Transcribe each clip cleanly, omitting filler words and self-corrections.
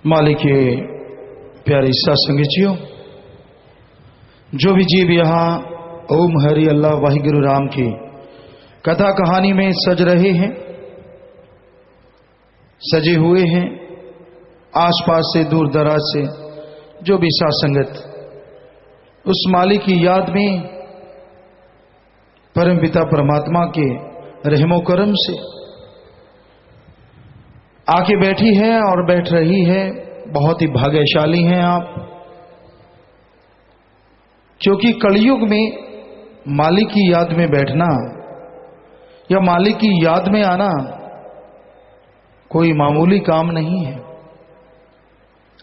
मालिक के प्यारे सत्संगीजियों, जो भी जीव यहाँ ओम हरि अल्लाह वाहिगुरु राम की कथा कहानी में सज रहे हैं, सजे हुए हैं, आसपास से दूर दराज से जो भी सत्संगत उस मालिक की याद में परम पिता परमात्मा के रहमो करम से आके बैठी है और बैठ रही है, बहुत ही भाग्यशाली हैं आप। क्योंकि कलयुग में मालिक की याद में बैठना या मालिक की याद में आना कोई मामूली काम नहीं है।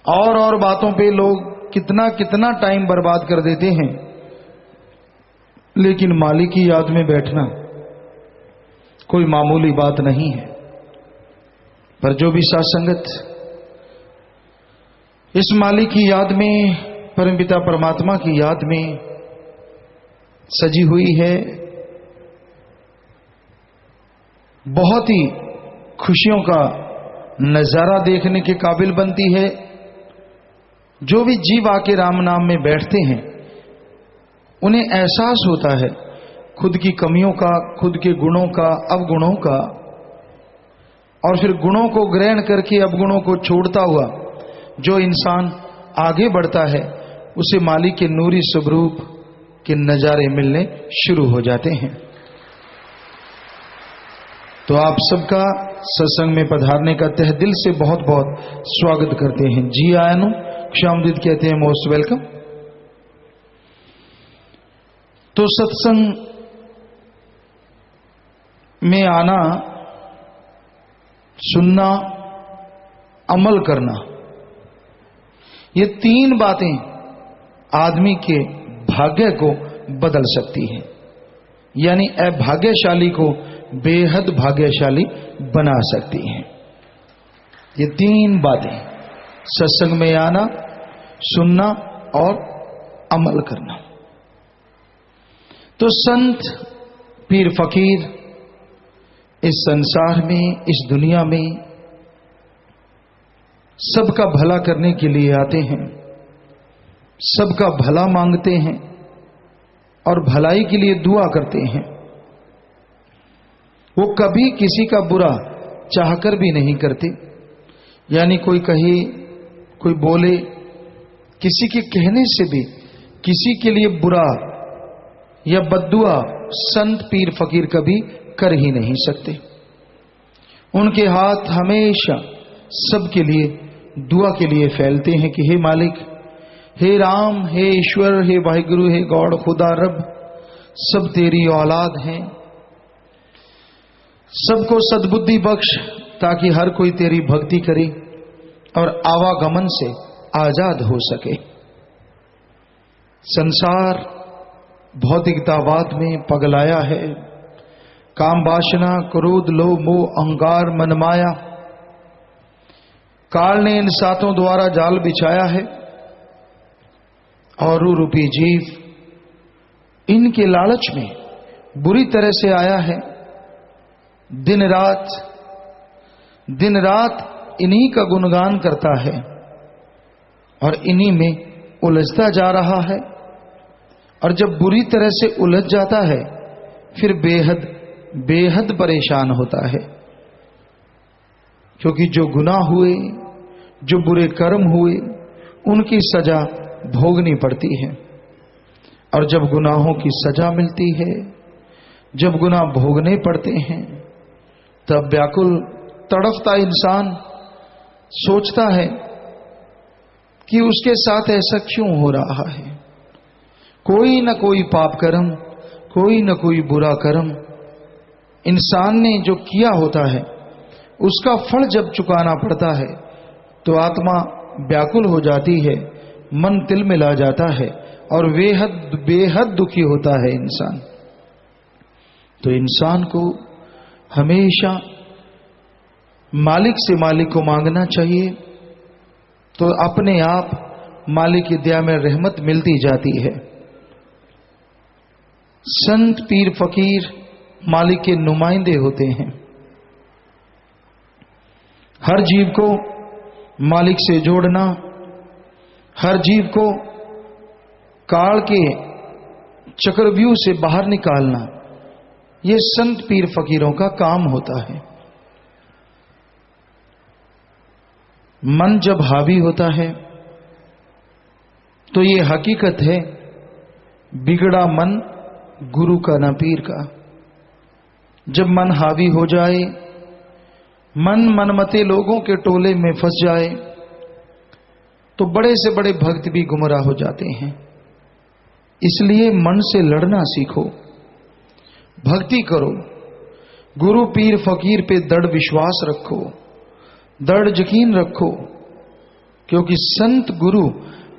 और बातों पे लोग कितना कितना टाइम बर्बाद कर देते हैं, लेकिन मालिक की याद में बैठना कोई मामूली बात नहीं है। पर जो भी सत्संगत इस मालिक की याद में, परमपिता परमात्मा की याद में सजी हुई है, बहुत ही खुशियों का नजारा देखने के काबिल बनती है। जो भी जीव आके राम नाम में बैठते हैं, उन्हें एहसास होता है खुद की कमियों का, खुद के गुणों का, अवगुणों का, और फिर गुणों को ग्रहण करके अवगुणों को छोड़ता हुआ जो इंसान आगे बढ़ता है, उसे मालिक के नूरी स्वरूप के नजारे मिलने शुरू हो जाते हैं। तो आप सबका सत्संग में पधारने का तहे दिल से बहुत बहुत स्वागत करते हैं। जी आयनु क्षामदीद कहते हैं, मोस्ट वेलकम। तो सत्संग में आना, सुनना, अमल करना, ये तीन बातें आदमी के भाग्य को बदल सकती हैं, यानी अभाग्यशाली को बेहद भाग्यशाली बना सकती हैं। ये तीन बातें, सत्संग में आना, सुनना और अमल करना। तो संत, पीर, फकीर इस संसार में, इस दुनिया में सबका भला करने के लिए आते हैं, सबका भला मांगते हैं और भलाई के लिए दुआ करते हैं। वो कभी किसी का बुरा चाहकर भी नहीं करते, यानी कोई कहे, कोई बोले, किसी के कहने से भी किसी के लिए बुरा या बद्दुआ संत, पीर, फकीर कभी कर ही नहीं सकते। उनके हाथ हमेशा सबके लिए दुआ के लिए फैलते हैं कि हे मालिक, हे राम, हे ईश्वर, हे वाहिगुरु, हे गॉड, खुदा रब, सब तेरी औलाद हैं, सबको सद्बुद्धि बख्श ताकि हर कोई तेरी भक्ति करे और आवागमन से आजाद हो सके। संसार भौतिकतावाद में पगलाया है। काम, वासना, क्रोध, लोभ, मोह, अहंकार, मनमाया, काल ने इन सातों द्वारा जाल बिछाया है और रूपी जीव इनके लालच में बुरी तरह से आया है। दिन रात इन्हीं का गुणगान करता है और इन्हीं में उलझता जा रहा है। और जब बुरी तरह से उलझ जाता है, फिर बेहद परेशान होता है, क्योंकि जो गुनाह हुए, जो बुरे कर्म हुए, उनकी सजा भोगनी पड़ती है। और जब गुनाहों की सजा मिलती है, जब गुनाह भोगने पड़ते हैं, तब व्याकुल तड़फता इंसान सोचता है कि उसके साथ ऐसा क्यों हो रहा है। कोई न कोई पाप कर्म, कोई न कोई बुरा कर्म इंसान ने जो किया होता है, उसका फल जब चुकाना पड़ता है तो आत्मा व्याकुल हो जाती है, मन तिलमिला जाता है और बेहद दुखी होता है इंसान। तो इंसान को हमेशा मालिक से मालिक को मांगना चाहिए, तो अपने आप मालिक की दया में रहमत मिलती जाती है। संत, पीर, फकीर मालिक के नुमाइंदे होते हैं। हर जीव को मालिक से जोड़ना, हर जीव को काल के चक्रव्यूह से बाहर निकालना, ये संत पीर फकीरों का काम होता है। मन जब हावी होता है तो ये हकीकत है, बिगड़ा मन गुरु का न पीर का। जब मन हावी हो जाए, मन मनमते लोगों के टोले में फंस जाए, तो बड़े से बड़े भक्त भी गुमराह हो जाते हैं। इसलिए मन से लड़ना सीखो, भक्ति करो, गुरु पीर फकीर पे दृढ़ विश्वास रखो, दृढ़ यकीन रखो, क्योंकि संत गुरु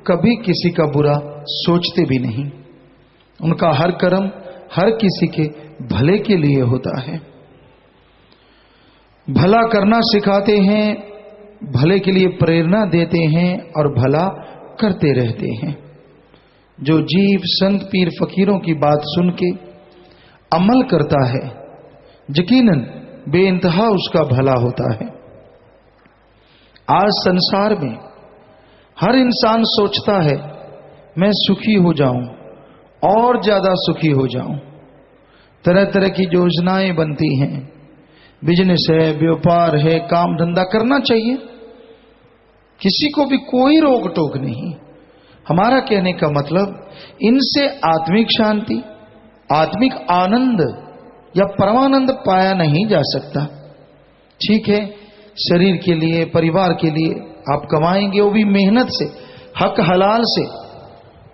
कभी किसी का बुरा सोचते भी नहीं। उनका हर कर्म हर किसी के भले के लिए होता है। भला करना सिखाते हैं, भले के लिए प्रेरणा देते हैं और भला करते रहते हैं। जो जीव संत पीर फकीरों की बात सुन के अमल करता है, यकीनन बेइंतहा उसका भला होता है। आज संसार में हर इंसान सोचता है मैं सुखी हो जाऊं और ज्यादा सुखी हो जाऊं। तरह तरह की योजनाएं बनती हैं, बिजनेस है, व्यापार है, काम धंधा करना चाहिए, किसी को भी कोई रोक टोक नहीं। हमारा कहने का मतलब, इनसे आत्मिक शांति, आत्मिक आनंद या परमानंद पाया नहीं जा सकता। ठीक है, शरीर के लिए, परिवार के लिए आप कमाएंगे, वो भी मेहनत से, हक हलाल से,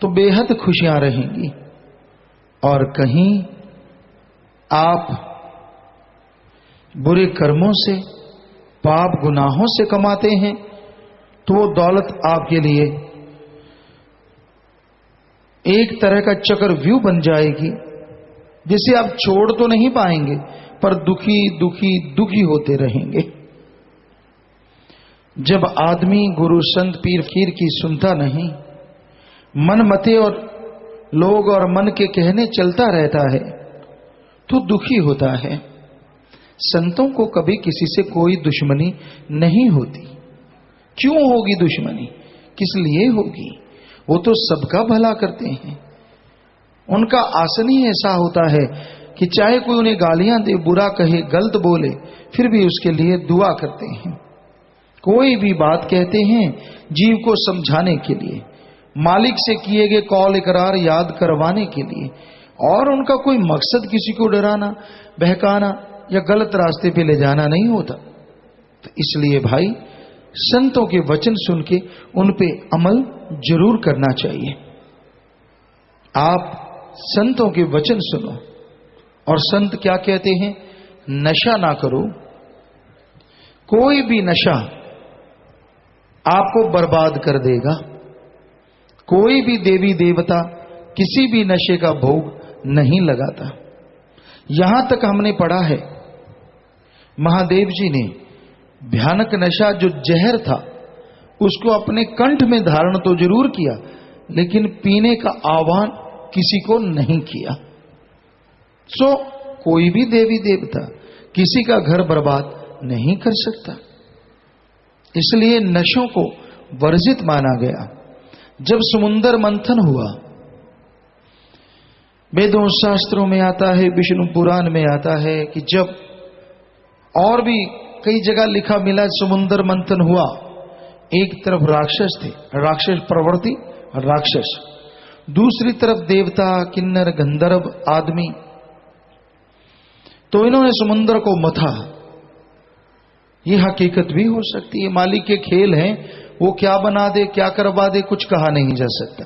तो बेहद खुशियां रहेंगी। और कहीं आप बुरे कर्मों से, पाप गुनाहों से कमाते हैं, तो वो दौलत आपके लिए एक तरह का चक्रव्यूह बन जाएगी, जिसे आप छोड़ तो नहीं पाएंगे, पर दुखी दुखी दुखी होते रहेंगे। जब आदमी गुरु संत पीर फकीर की सुनता नहीं, मन मते और लोग और मन के कहने चलता रहता है, तो दुखी होता है। संतों को कभी किसी से कोई दुश्मनी नहीं होती। क्यों होगी दुश्मनी? किस लिए होगी? वो तो सबका भला करते हैं। उनका आसन ही ऐसा होता है कि चाहे कोई उन्हें गालियां दे, बुरा कहे, गलत बोले, फिर भी उसके लिए दुआ करते हैं। कोई भी बात कहते हैं जीव को समझाने के लिए, मालिक से किए गए कौल इकरार याद करवाने के लिए, और उनका कोई मकसद किसी को डराना, बहकाना या गलत रास्ते पे ले जाना नहीं होता। तो इसलिए भाई, संतों के वचन सुन के उन पे अमल जरूर करना चाहिए। आप संतों के वचन सुनो, और संत क्या कहते हैं? नशा ना करो। कोई भी नशा आपको बर्बाद कर देगा। कोई भी देवी देवता किसी भी नशे का भोग नहीं लगाता। यहां तक हमने पढ़ा है, महादेव जी ने भयानक नशा जो जहर था उसको अपने कंठ में धारण तो जरूर किया, लेकिन पीने का आह्वान किसी को नहीं किया। सो कोई भी देवी देवता किसी का घर बर्बाद नहीं कर सकता। इसलिए नशों को वर्जित माना गया। जब समुद्र मंथन हुआ, वेदों शास्त्रों में आता है, विष्णु पुराण में आता है कि जब, और भी कई जगह लिखा मिला, समुद्र मंथन हुआ, एक तरफ राक्षस थे, राक्षस प्रवृत्ति राक्षस, दूसरी तरफ देवता, किन्नर, गंधर्व आदमी। तो इन्होंने समुद्र को मथा। ये हकीकत भी हो सकती है, मालिक के खेल हैं, वो क्या बना दे, क्या करवा दे, कुछ कहा नहीं जा सकता।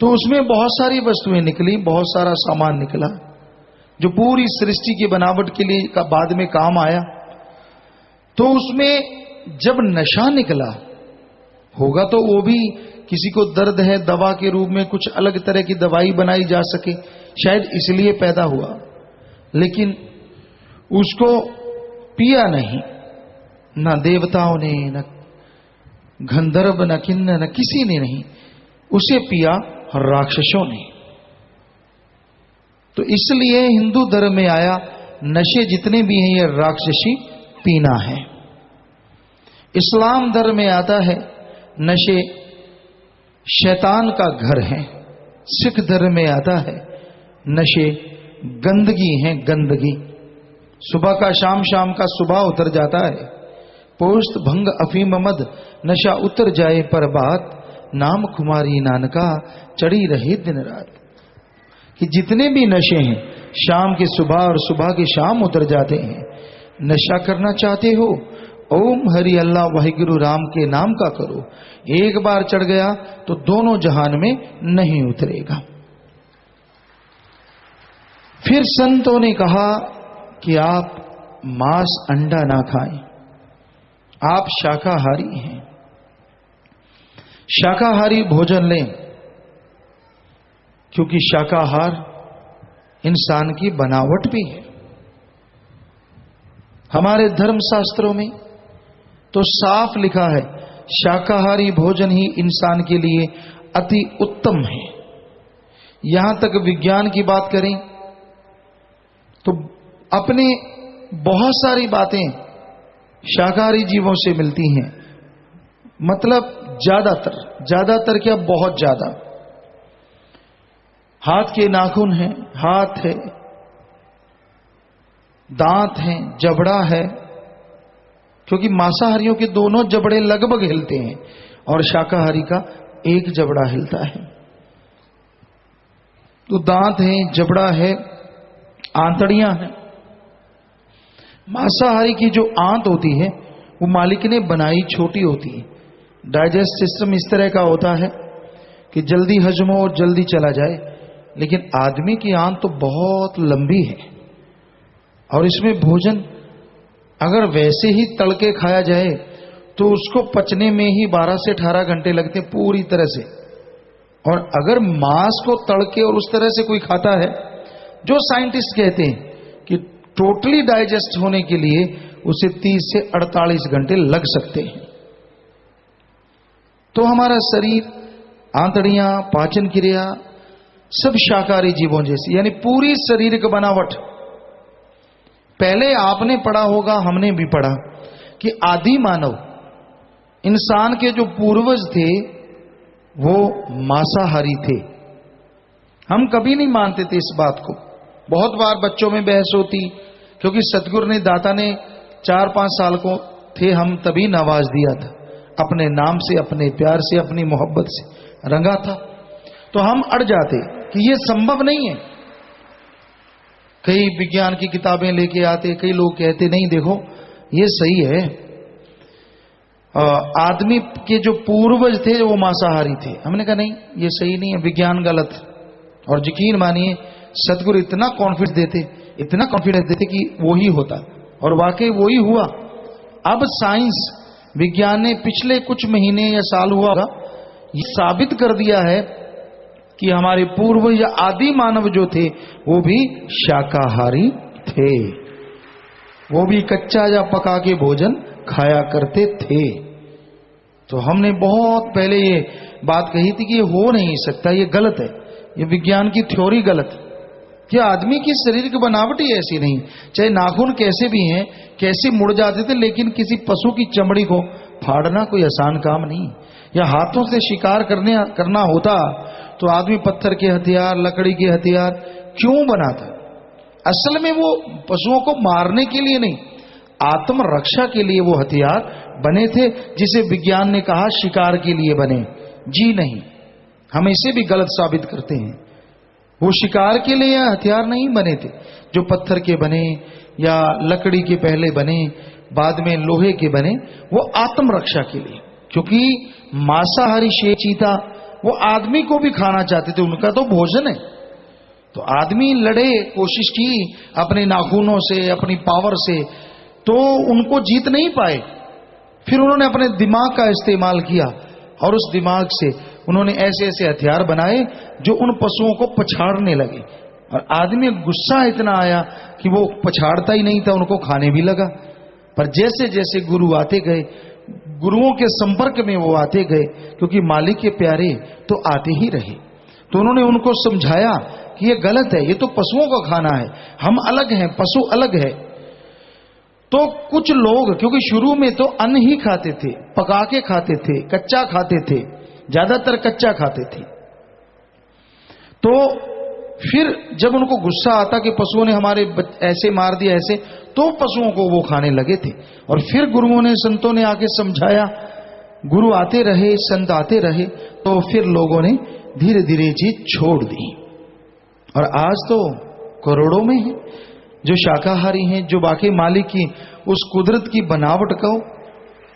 तो उसमें बहुत सारी वस्तुएं निकली, बहुत सारा सामान निकला, जो पूरी सृष्टि की बनावट के लिए का बाद में काम आया। तो उसमें जब नशा निकला होगा, तो वो भी किसी को दर्द है, दवा के रूप में कुछ अलग तरह की दवाई बनाई जा सके, शायद इसलिए पैदा हुआ। लेकिन उसको पिया नहीं, ना देवताओं ने, न गंधर्व, न किन्नर, न किसी ने नहीं, उसे पिया राक्षसों ने। तो इसलिए हिंदू धर्म में आया, नशे जितने भी हैं ये राक्षसी पीना है। इस्लाम धर्म में आता है नशे शैतान का घर है। सिख धर्म में आता है नशे गंदगी है, गंदगी। सुबह का शाम, शाम का सुबह उतर जाता है। पोस्त भंग अफीम मद नशा उतर जाए पर बात, नाम खुमारी नानका चढ़ी रहे दिन रात। कि जितने भी नशे हैं शाम के सुबह और सुबह के शाम उतर जाते हैं। नशा करना चाहते हो, ओम हरि अल्लाह वाहिगुरु राम के नाम का करो। एक बार चढ़ गया तो दोनों जहान में नहीं उतरेगा। फिर संतों ने कहा कि आप मांस अंडा ना खाएं, आप शाकाहारी हैं, शाकाहारी भोजन लें, क्योंकि शाकाहार इंसान की बनावट भी है। हमारे धर्म शास्त्रों में तो साफ लिखा है शाकाहारी भोजन ही इंसान के लिए अति उत्तम है। यहां तक विज्ञान की बात करें तो अपने बहुत सारी बातें शाकाहारी जीवों से मिलती हैं। मतलब ज्यादातर क्या, बहुत ज्यादा। हाथ के नाखून हैं, हाथ है, दांत हैं, जबड़ा है, क्योंकि मांसाहारियों के दोनों जबड़े लगभग हिलते हैं और शाकाहारी का एक जबड़ा हिलता है। तो दांत हैं, जबड़ा है, आंतड़ियां हैं। मांसाहारी की जो आंत होती है वो मालिक ने बनाई छोटी होती है। डाइजेस्ट सिस्टम इस तरह का होता है कि जल्दी हजम हो और जल्दी चला जाए, लेकिन आदमी की आंत तो बहुत लंबी है और इसमें भोजन अगर वैसे ही तड़के खाया जाए तो उसको पचने में ही 12 से 18 घंटे लगते हैं पूरी तरह से। और अगर मांस को तड़के और उस तरह से कोई खाता है, जो साइंटिस्ट कहते हैं कि टोटली डाइजेस्ट होने के लिए उसे 30 से 48 घंटे लग सकते हैं। तो हमारा शरीर, आंतड़ियां, पाचन क्रिया सब शाकाहारी जीवों जैसी, यानी पूरी शारीरिक बनावट। पहले आपने पढ़ा होगा, हमने भी पढ़ा कि आदि मानव इंसान के जो पूर्वज थे वो मांसाहारी थे। हम कभी नहीं मानते थे इस बात को। बहुत बार बच्चों में बहस होती, क्योंकि सतगुरु ने, दाता ने 4-5 साल को थे हम तभी नवाज दिया था, अपने नाम से, अपने प्यार से, अपनी मोहब्बत से रंगा था। तो हम अड़ जाते कि ये संभव नहीं है। कई विज्ञान की किताबें लेके आते, कई लोग कहते नहीं देखो ये सही है, आदमी के जो पूर्वज थे वो मांसाहारी थे। हमने कहा नहीं, ये सही नहीं है, विज्ञान गलत। और यकीन मानिए सतगुरु इतना कॉन्फिडेंस देते कि वो ही होता, और वाकई वो ही हुआ। अब साइंस, विज्ञान ने पिछले कुछ महीने या साल हुआ होगा, ये साबित कर दिया है कि हमारे पूर्व या आदि मानव जो थे वो भी शाकाहारी थे, वो भी कच्चा या पका के भोजन खाया करते थे। तो हमने बहुत पहले ये बात कही थी कि ये हो नहीं सकता, ये गलत है, ये विज्ञान की थ्योरी गलत है। कि आदमी की शरीर की बनावट ही ऐसी नहीं, चाहे नाखून कैसे भी हैं, कैसे मुड़ जाते थे, लेकिन किसी पशु की चमड़ी को फाड़ना कोई आसान काम नहीं। या हाथों से शिकार करना होता तो आदमी पत्थर के हथियार, लकड़ी के हथियार क्यों बनाता? असल में वो पशुओं को मारने के लिए नहीं, आत्मरक्षा के लिए वो हथियार बने थे, जिसे विज्ञान ने कहा शिकार के लिए बने। जी नहीं, हम इसे भी गलत साबित करते हैं। वो शिकार के लिए हथियार नहीं बने थे, जो पत्थर के बने या लकड़ी के पहले बने, बाद में लोहे के बने, वो आत्मरक्षा के लिए। क्योंकि मांसाहारी शेर, चीता वो आदमी को भी खाना चाहते थे, उनका तो भोजन है। तो आदमी लड़े, कोशिश की अपने नाखूनों से, अपनी पावर से, तो उनको जीत नहीं पाए। फिर उन्होंने अपने दिमाग का इस्तेमाल किया और उस दिमाग से उन्होंने ऐसे ऐसे हथियार बनाए जो उन पशुओं को पछाड़ने लगे। और आदमी गुस्सा इतना आया कि वो पछाड़ता ही नहीं था, उनको खाने भी लगा। पर जैसे जैसे गुरु आते गए, गुरुओं के संपर्क में वो आते गए, क्योंकि मालिक के प्यारे तो आते ही रहे। तो उन्होंने उनको समझाया कि ये गलत है, ये तो पशुओं का खाना है, हम अलग हैं, पशु अलग है। तो कुछ लोग क्योंकि शुरू में तो अन्न ही खाते थे, पका के खाते थे, कच्चा खाते थे, ज्यादातर कच्चा खाते थे। तो फिर जब उनको गुस्सा आता कि पशुओं ने हमारे ऐसे मार दिया ऐसे, तो पशुओं को वो खाने लगे थे। और फिर गुरुओं ने, संतों ने आके समझाया, गुरु आते रहे, संत आते रहे, तो फिर लोगों ने धीरे धीरे चीज छोड़ दी। और आज तो करोड़ों में है जो शाकाहारी हैं, जो बाकी मालिक की उस कुदरत की बनावट को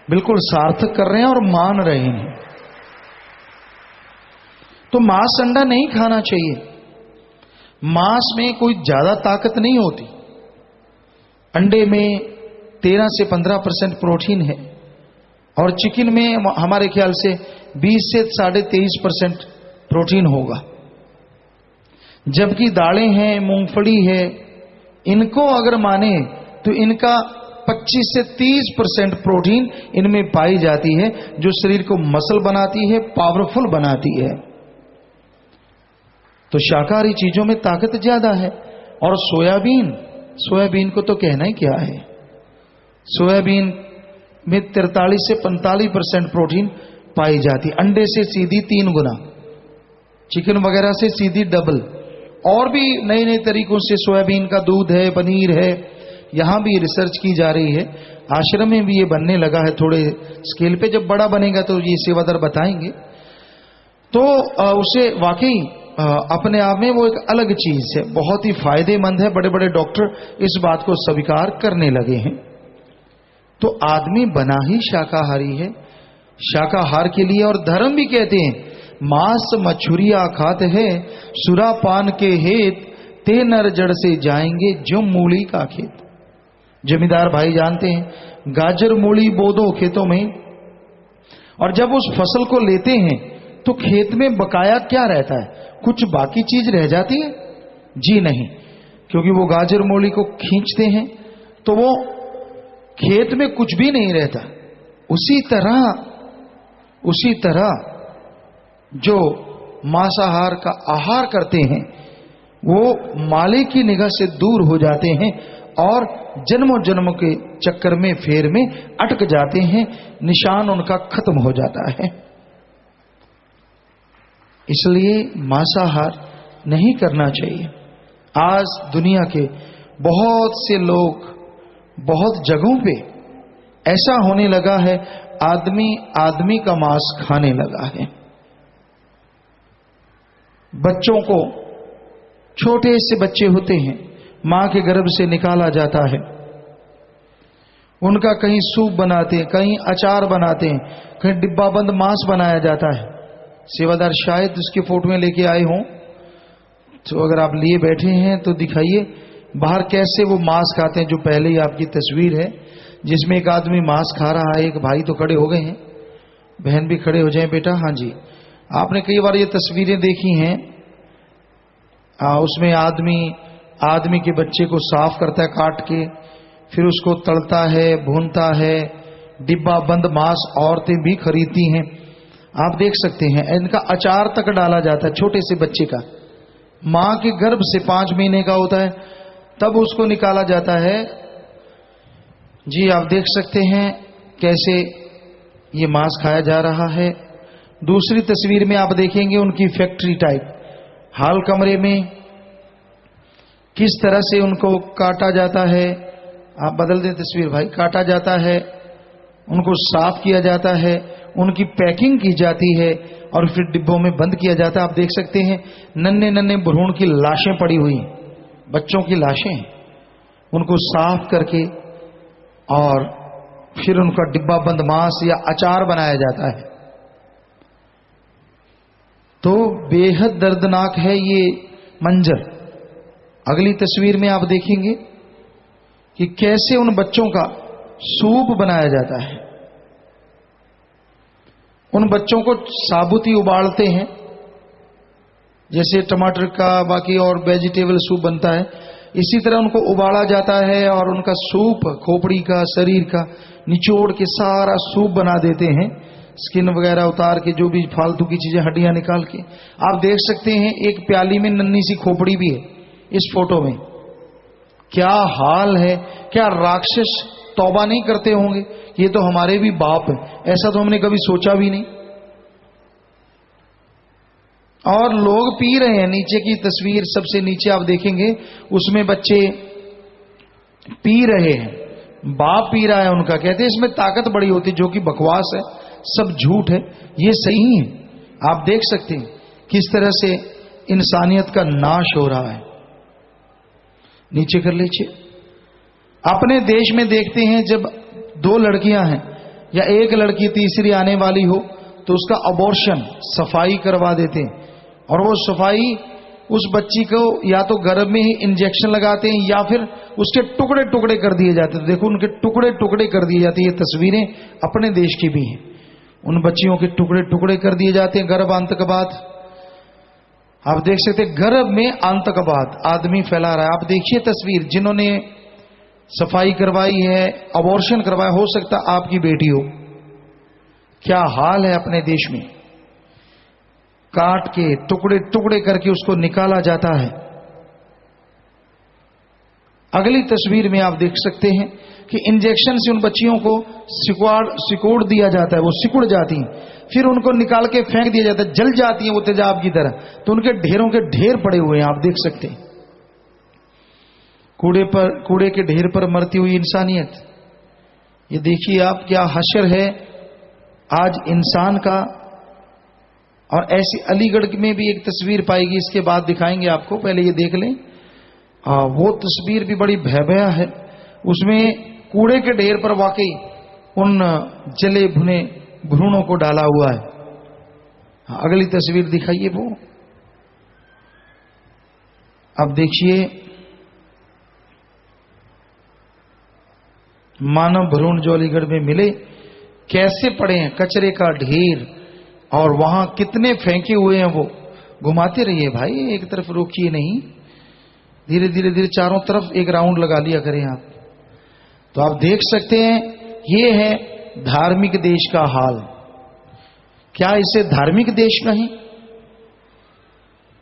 बिल्कुल सार्थक कर रहे हैं और मान रहे हैं। तो मांस अंडा नहीं खाना चाहिए। मांस में कोई ज्यादा ताकत नहीं होती। अंडे में 13 से 15% प्रोटीन है और चिकन में हमारे ख्याल से 20 से 23.5% प्रोटीन होगा। जबकि दालें हैं, मूंगफली है, इनको अगर माने तो इनका 25 से 30% प्रोटीन इनमें पाई जाती है, जो शरीर को मसल बनाती है, पावरफुल बनाती है। तो शाकाहारी चीजों में ताकत ज्यादा है। और सोयाबीन को तो कहना ही क्या है। सोयाबीन में 43 से 45% प्रोटीन पाई जाती, अंडे से सीधी 3 गुना, चिकन वगैरह से सीधी डबल। और भी नए नए तरीकों से सोयाबीन का दूध है, पनीर है, यहां भी रिसर्च की जा रही है। आश्रम में भी ये बनने लगा है थोड़े स्केल पे। जब बड़ा बनेगा तो ये सेवादार बताएंगे। तो उसे वाकई अपने आप में वो एक अलग चीज है, बहुत ही फायदेमंद है। बड़े बड़े डॉक्टर इस बात को स्वीकार करने लगे हैं। तो आदमी बना ही शाकाहारी है, शाकाहार के लिए। और धर्म भी कहते हैं, मांस मछुरिया खात है, सुरापान के हेत, ते नर जड़ से जाएंगे जो मूली का खेत। जमींदार भाई जानते हैं, गाजर मूली बो दो खेतों में, और जब उस फसल को लेते हैं तो खेत में बकाया क्या रहता है? कुछ बाकी चीज रह जाती है? जी नहीं, क्योंकि वो गाजर मूली को खींचते हैं तो वो खेत में कुछ भी नहीं रहता। उसी तरह जो मांसाहार का आहार करते हैं वो मालिक की निगाह से दूर हो जाते हैं और जन्मों जन्मों के चक्कर में, फेर में अटक जाते हैं, निशान उनका खत्म हो जाता है। इसलिए मांसाहार नहीं करना चाहिए। आज दुनिया के बहुत से लोग, बहुत जगहों पे ऐसा होने लगा है, आदमी का मांस खाने लगा है। बच्चों को, छोटे से बच्चे होते हैं, मां के गर्भ से निकाला जाता है, उनका कहीं सूप बनाते हैं, कहीं अचार बनाते हैं, कहीं डिब्बा बंद मांस बनाया जाता है। सेवादार शायद उसकी फोटो में लेके आए हों, तो अगर आप लिए बैठे हैं तो दिखाइए बाहर कैसे वो मांस खाते हैं। जो पहले ही आपकी तस्वीर है जिसमें एक आदमी मांस खा रहा है। एक भाई तो खड़े हो गए हैं, बहन भी खड़े हो जाएं बेटा। हाँ जी, आपने कई बार ये तस्वीरें देखी हैं। उसमें आदमी के बच्चे को साफ करता है काट के, फिर उसको तलता है, भूनता है। डिब्बा बंद मांस औरतें भी खरीदती हैं, आप देख सकते हैं। इनका अचार तक डाला जाता है छोटे से बच्चे का। मां के गर्भ से 5 महीने का होता है तब उसको निकाला जाता है। जी आप देख सकते हैं कैसे ये मांस खाया जा रहा है। दूसरी तस्वीर में आप देखेंगे उनकी फैक्ट्री टाइप हाल कमरे में किस तरह से उनको काटा जाता है। आप बदल दें तस्वीर भाई। काटा जाता है, उनको साफ किया जाता है, उनकी पैकिंग की जाती है और फिर डिब्बों में बंद किया जाता है। आप देख सकते हैं नन्हे नन्हे भ्रूण की लाशें पड़ी हुई, बच्चों की लाशें, उनको साफ करके और फिर उनका डिब्बा बंद मांस या अचार बनाया जाता है। तो बेहद दर्दनाक है ये मंजर। अगली तस्वीर में आप देखेंगे कि कैसे उन बच्चों का सूप बनाया जाता है। उन बच्चों को साबुत ही उबालते हैं, जैसे टमाटर का बाकी और वेजिटेबल सूप बनता है, इसी तरह उनको उबाला जाता है और उनका सूप, खोपड़ी का, शरीर का निचोड़ के सारा सूप बना देते हैं। स्किन वगैरह उतार के, जो भी फालतू की चीजें, हड्डियां निकाल के। आप देख सकते हैं एक प्याली में नन्ही सी खोपड़ी भी है इस फोटो में। क्या हाल है, क्या राक्षस तौबा नहीं करते होंगे, ये तो हमारे भी बाप हैं, ऐसा तो हमने कभी सोचा भी नहीं। और लोग पी रहे हैं, नीचे की तस्वीर सबसे नीचे आप देखेंगे, उसमें बच्चे पी रहे हैं, बाप पी रहा है उनका, कहते हैं इसमें ताकत बड़ी होती, जो कि बकवास है, सब झूठ है, ये सही है। आप देख सकते हैं किस तरह से इंसानियत का नाश हो रहा है। नीचे कर लीजिए। अपने देश में देखते हैं, जब 2 लड़कियां हैं या एक लड़की तीसरी आने वाली हो तो उसका अबॉर्शन, सफाई करवा देते हैं, और वो सफाई उस बच्ची को या तो गर्भ में ही इंजेक्शन लगाते हैं या फिर उसके टुकड़े टुकड़े कर दिए जाते हैं। देखो उनके टुकड़े टुकड़े कर दिए जाते हैं। ये तस्वीरें अपने देश की भी हैं, उन बच्चियों के टुकड़े टुकड़े कर दिए जाते हैं गर्भांत के बाद। आप देख सकते हैं गर्भ में आतंकवाद आदमी फैला रहा है। आप देखिए तस्वीर, जिन्होंने सफाई करवाई है, अबॉर्शन करवाया, हो सकता आपकी बेटी हो, क्या हाल है अपने देश में। काट के टुकड़े टुकड़े करके उसको निकाला जाता है। अगली तस्वीर में आप देख सकते हैं कि इंजेक्शन से उन बच्चियों को सिकोड़ दिया जाता है, वो सिकुड़ जाती हैं, फिर उनको निकाल के फेंक दिया जाता है, जल जाती हैं वो तेजाब की तरह, तो उनके ढेरों के ढेर पड़े हुए हैं। आप देख सकते हैं कूड़े के ढेर पर मरती हुई इंसानियत। ये देखिए आप, क्या हशर है आज इंसान का। और ऐसी अलीगढ़ में भी एक तस्वीर पाएगी, इसके बाद दिखाएंगे आपको, पहले ये देख लें। वो तस्वीर भी बड़ी भयावह है, उसमें कूड़े के ढेर पर वाकई उन जले भुने भ्रूणों को डाला हुआ है। अगली तस्वीर दिखाइए वो। अब देखिए मानव भ्रूण जो अलीगढ़ में मिले, कैसे पड़े हैं, कचरे का ढेर, और वहां कितने फेंके हुए हैं। वो घुमाते रहिए भाई, एक तरफ रोकिए नहीं, धीरे धीरे धीरे चारों तरफ एक राउंड लगा लिया करें आप। तो आप देख सकते हैं ये है धार्मिक देश का हाल। क्या इसे धार्मिक देश कहें?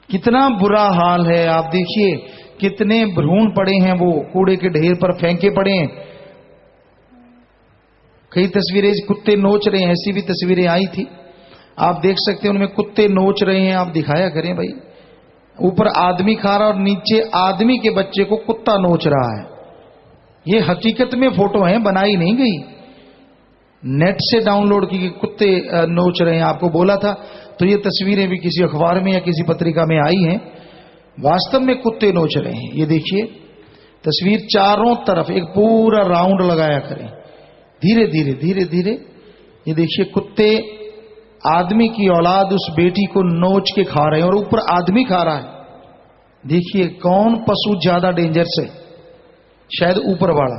कितना बुरा हाल है। आप देखिए कितने भ्रूण पड़े हैं, वो कूड़े के ढेर पर फेंके पड़े हैं। कई तस्वीरें कुत्ते नोच रहे हैं, ऐसी भी तस्वीरें आई थी, आप देख सकते हैं, उनमें कुत्ते नोच रहे हैं। आप दिखाया करें भाई, ऊपर आदमी खा रहा और नीचे आदमी के बच्चे को कुत्ता नोच रहा है। ये हकीकत में फोटो है, बनाई नहीं गई, नेट से डाउनलोड की, कुत्ते नोच रहे हैं। आपको बोला था, तो ये तस्वीरें भी किसी अखबार में या किसी पत्रिका में आई हैं, वास्तव में कुत्ते नोच रहे हैं। ये देखिए तस्वीर, चारों तरफ एक पूरा राउंड लगाया करें, धीरे धीरे धीरे धीरे। ये देखिए कुत्ते आदमी की औलाद उस बेटी को नोच के खा रहे हैं, और ऊपर आदमी खा रहा है। देखिए कौन पशु ज्यादा डेंजरस है, शायद ऊपर वाला।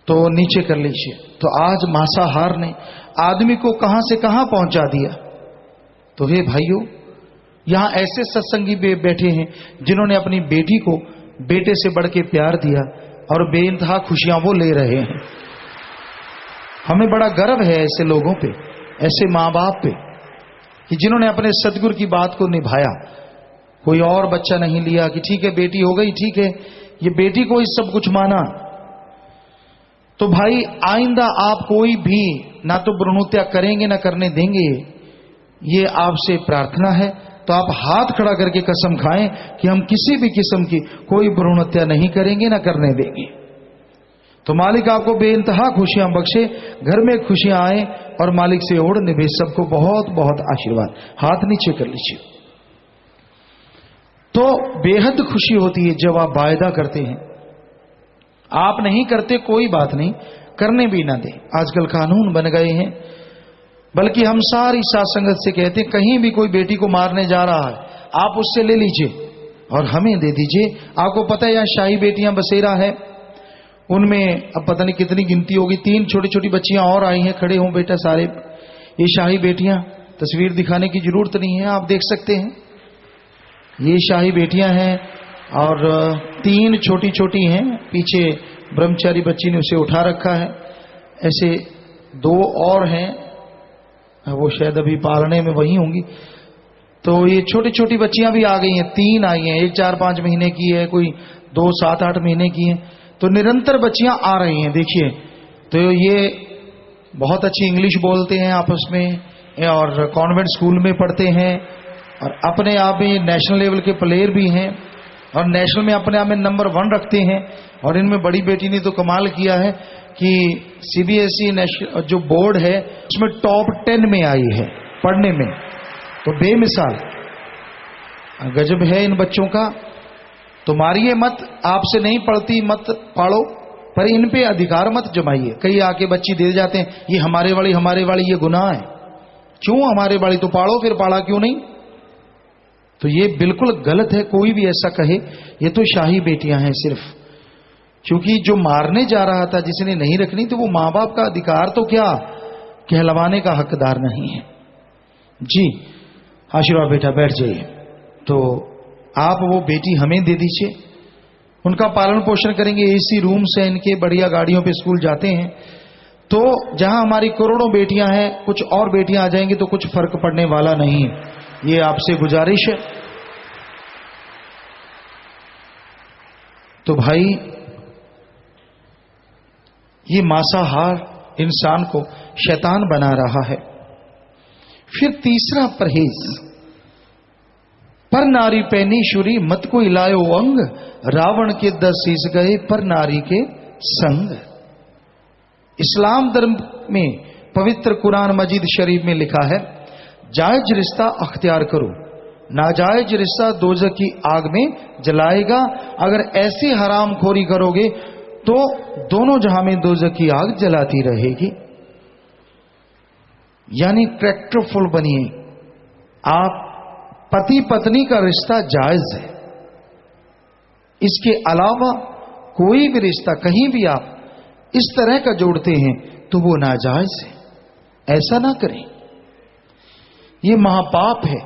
तो नीचे कर लीजिए। तो आज मांसाहार ने आदमी को कहां से कहां पहुंचा दिया। तो हे भाइयों, यहां ऐसे सत्संगी बैठे हैं जिन्होंने अपनी बेटी को बेटे से बढ़ के प्यार दिया, और बेइंतहा खुशियां वो ले रहे हैं। हमें बड़ा गर्व है ऐसे लोगों पे, ऐसे मां बाप पे, कि जिन्होंने अपने सदगुरु की बात को निभाया। कोई और बच्चा नहीं लिया कि ठीक है बेटी हो गई, ठीक है, ये बेटी को ही सब कुछ माना। तो भाई आइंदा आप कोई भी ना तो भ्रूण हत्या करेंगे ना करने देंगे, ये आपसे प्रार्थना है। तो आप हाथ खड़ा करके कसम खाएं कि हम किसी भी किस्म की कोई भ्रूण हत्या नहीं करेंगे ना करने देंगे। तो मालिक आपको बेइंतहा खुशियां बख्शे, घर में खुशियां आए, और मालिक से ओढ़ निभे। सबको बहुत बहुत आशीर्वाद। हाथ नीचे कर लीजिए। तो बेहद खुशी होती है जब आप वायदा करते हैं। आप नहीं करते कोई बात नहीं, करने भी ना दें, आजकल कानून बन गए हैं। बल्कि हम सारी साथ संगत से कहते हैं, कहीं भी कोई बेटी को मारने जा रहा है, आप उससे ले लीजिए और हमें दे दीजिए। आपको पता है यहाँ शाही बेटियां बसेरा है, उनमें अब पता नहीं कितनी गिनती होगी, 3 छोटी छोटी बच्चियां और आई हैं। खड़े हों बेटा सारे, ये शाही बेटियां, तस्वीर दिखाने की जरूरत नहीं है, आप देख सकते हैं, ये शाही बेटियां हैं। और 3 छोटी छोटी हैं, पीछे ब्रह्मचारी बच्ची ने उसे उठा रखा है। ऐसे 2 और हैं, वो शायद अभी पालने में वही होंगी। तो ये छोटी छोटी बच्चियां भी आ गई हैं, 3 आई हैं, एक 4-5 महीने की है, कोई 2 7-8 महीने की है। तो निरंतर बच्चियां आ रही हैं, देखिए। तो ये बहुत अच्छी इंग्लिश बोलते हैं आपस में और कॉन्वेंट स्कूल में पढ़ते हैं और अपने आप में नेशनल लेवल के प्लेयर भी हैं और नेशनल में अपने आप में नंबर 1 रखते हैं। और इनमें बड़ी बेटी ने तो कमाल किया है कि सीबीएसई नेशनल जो बोर्ड है उसमें टॉप 10 में आई है पढ़ने में। तो बेमिसाल गजब है इन बच्चों का। तो मारिए मत, आपसे नहीं पढ़ती मत पाड़ो, पर इन पे अधिकार मत जमाइए। कई आके बच्ची दे जाते हैं, ये हमारे वाली, ये गुनाह है। क्यों हमारे वाली? तो पाड़ो, फिर पाड़ा क्यों नहीं? तो ये बिल्कुल गलत है, कोई भी ऐसा कहे। ये तो शाही बेटियां हैं सिर्फ, क्योंकि जो मारने जा रहा था जिसने नहीं रखनी, तो वो मां बाप का अधिकार तो क्या कहलवाने का हकदार नहीं है। जी आशीर्वाद बेटा, बैठ जाइए। तो आप वो बेटी हमें दे दीजिए, उनका पालन पोषण करेंगे। एसी रूम से इनके बढ़िया गाड़ियों पे स्कूल जाते हैं। तो जहां हमारी करोड़ों बेटियां हैं, कुछ और बेटियां आ जाएंगी तो कुछ फर्क पड़ने वाला नहीं। ये आपसे गुजारिश है। तो भाई ये मांसाहार इंसान को शैतान बना रहा है। फिर तीसरा परहेज, पर नारी पैनीश्वरी मत को इलायो अंग, रावण के 10 शीश गए पर नारी के संग। इस्लाम धर्म में पवित्र कुरान मजीद शरीफ में लिखा है, जायज रिश्ता अख्तियार करो, नाजायज रिश्ता दोजख की आग में जलाएगा। अगर ऐसी हराम खोरी करोगे तो दोनों जहां में दोजख की आग जलाती रहेगी। यानी कैरेक्टरफुल बनिए आप। पति पत्नी का रिश्ता जायज है, इसके अलावा कोई भी रिश्ता कहीं भी आप इस तरह का जोड़ते हैं तो वो नाजायज है। ऐसा ना करें, ये महापाप है।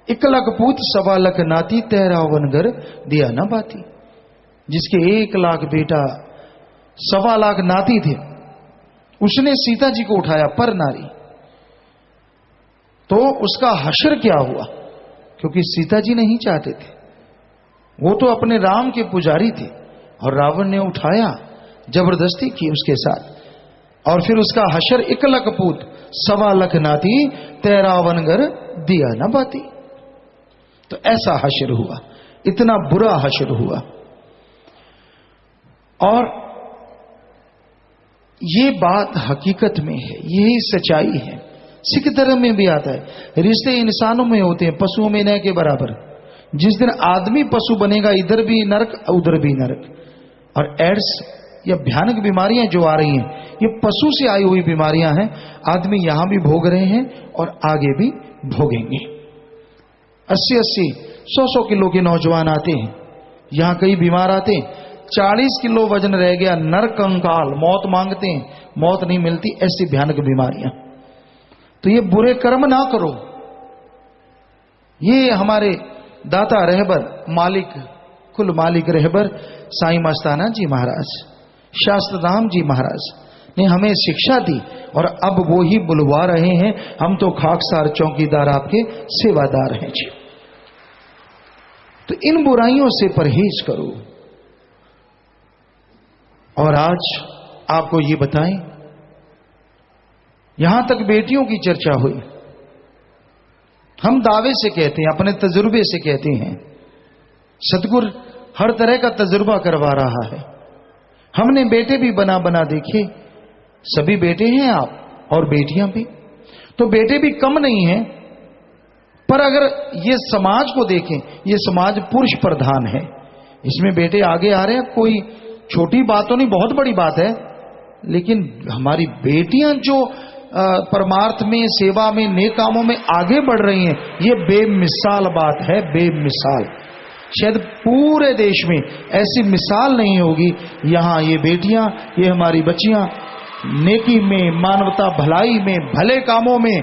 1 लाख पूत 1.25 लाख नाती, 13 घर दिया न बाती। जिसके 1 लाख बेटा 1.25 लाख नाती थे, उसने सीता जी को उठाया पर नारी, तो उसका हश्र क्या हुआ? क्योंकि सीता जी नहीं चाहते थे, वो तो अपने राम के पुजारी थे और रावण ने उठाया, जबरदस्ती की उसके साथ। और फिर उसका हश्र 1 लाख पूत 1.25 लाख नाती, 13 घर दिया न बाती। तो ऐसा हश्र हुआ, इतना बुरा हश्र हुआ। और ये बात हकीकत में है, यही सच्चाई है। सिख धर्म में भी आता है, रिश्ते इंसानों में होते हैं, पशुओं में न के बराबर। जिस दिन आदमी पशु बनेगा, इधर भी नरक उधर भी नरक। और एड्स या भयानक बीमारियां जो आ रही हैं, ये पशु से आई हुई बीमारियां हैं। आदमी यहां भी भोग रहे हैं और आगे भी भोगेंगे। 80-80, 100-100 किलो के नौजवान आते हैं, यहां कई बीमार आते हैं, 40 किलो वजन रह गया, नर कंकाल, मौत मांगते हैं, मौत नहीं मिलती। ऐसी भयानक बीमारियां। तो ये बुरे कर्म ना करो। ये हमारे दाता रहबर मालिक, कुल मालिक रहबर साईं मस्ताना जी महाराज, शास्त्रधाम जी महाराज ने हमें शिक्षा दी और अब वो ही बुलवा रहे हैं। हम तो खाकसार चौकीदार आपके सेवादार हैं जी। तो इन बुराइयों से परहेज करो। और आज आपको ये बताएं, यहां तक बेटियों की चर्चा हुई, हम दावे से कहते हैं, अपने तजुर्बे से कहते हैं, सतगुरु हर तरह का तजुर्बा करवा रहा है। हमने बेटे भी बना बना देखे, सभी बेटे हैं आप और बेटियां भी, तो बेटे भी कम नहीं हैं। पर अगर ये समाज को देखें, ये समाज पुरुष प्रधान है, इसमें बेटे आगे आ रहे हैं। कोई छोटी बात तो नहीं, बहुत बड़ी बात है। लेकिन हमारी बेटियां जो परमार्थ में, सेवा में, नेक कामों में आगे बढ़ रही हैं, ये बेमिसाल बात है, बेमिसाल। शायद पूरे देश में ऐसी मिसाल नहीं होगी। यहां ये बेटियां, ये हमारी बच्चियां नेकी में, मानवता भलाई में, भले कामों में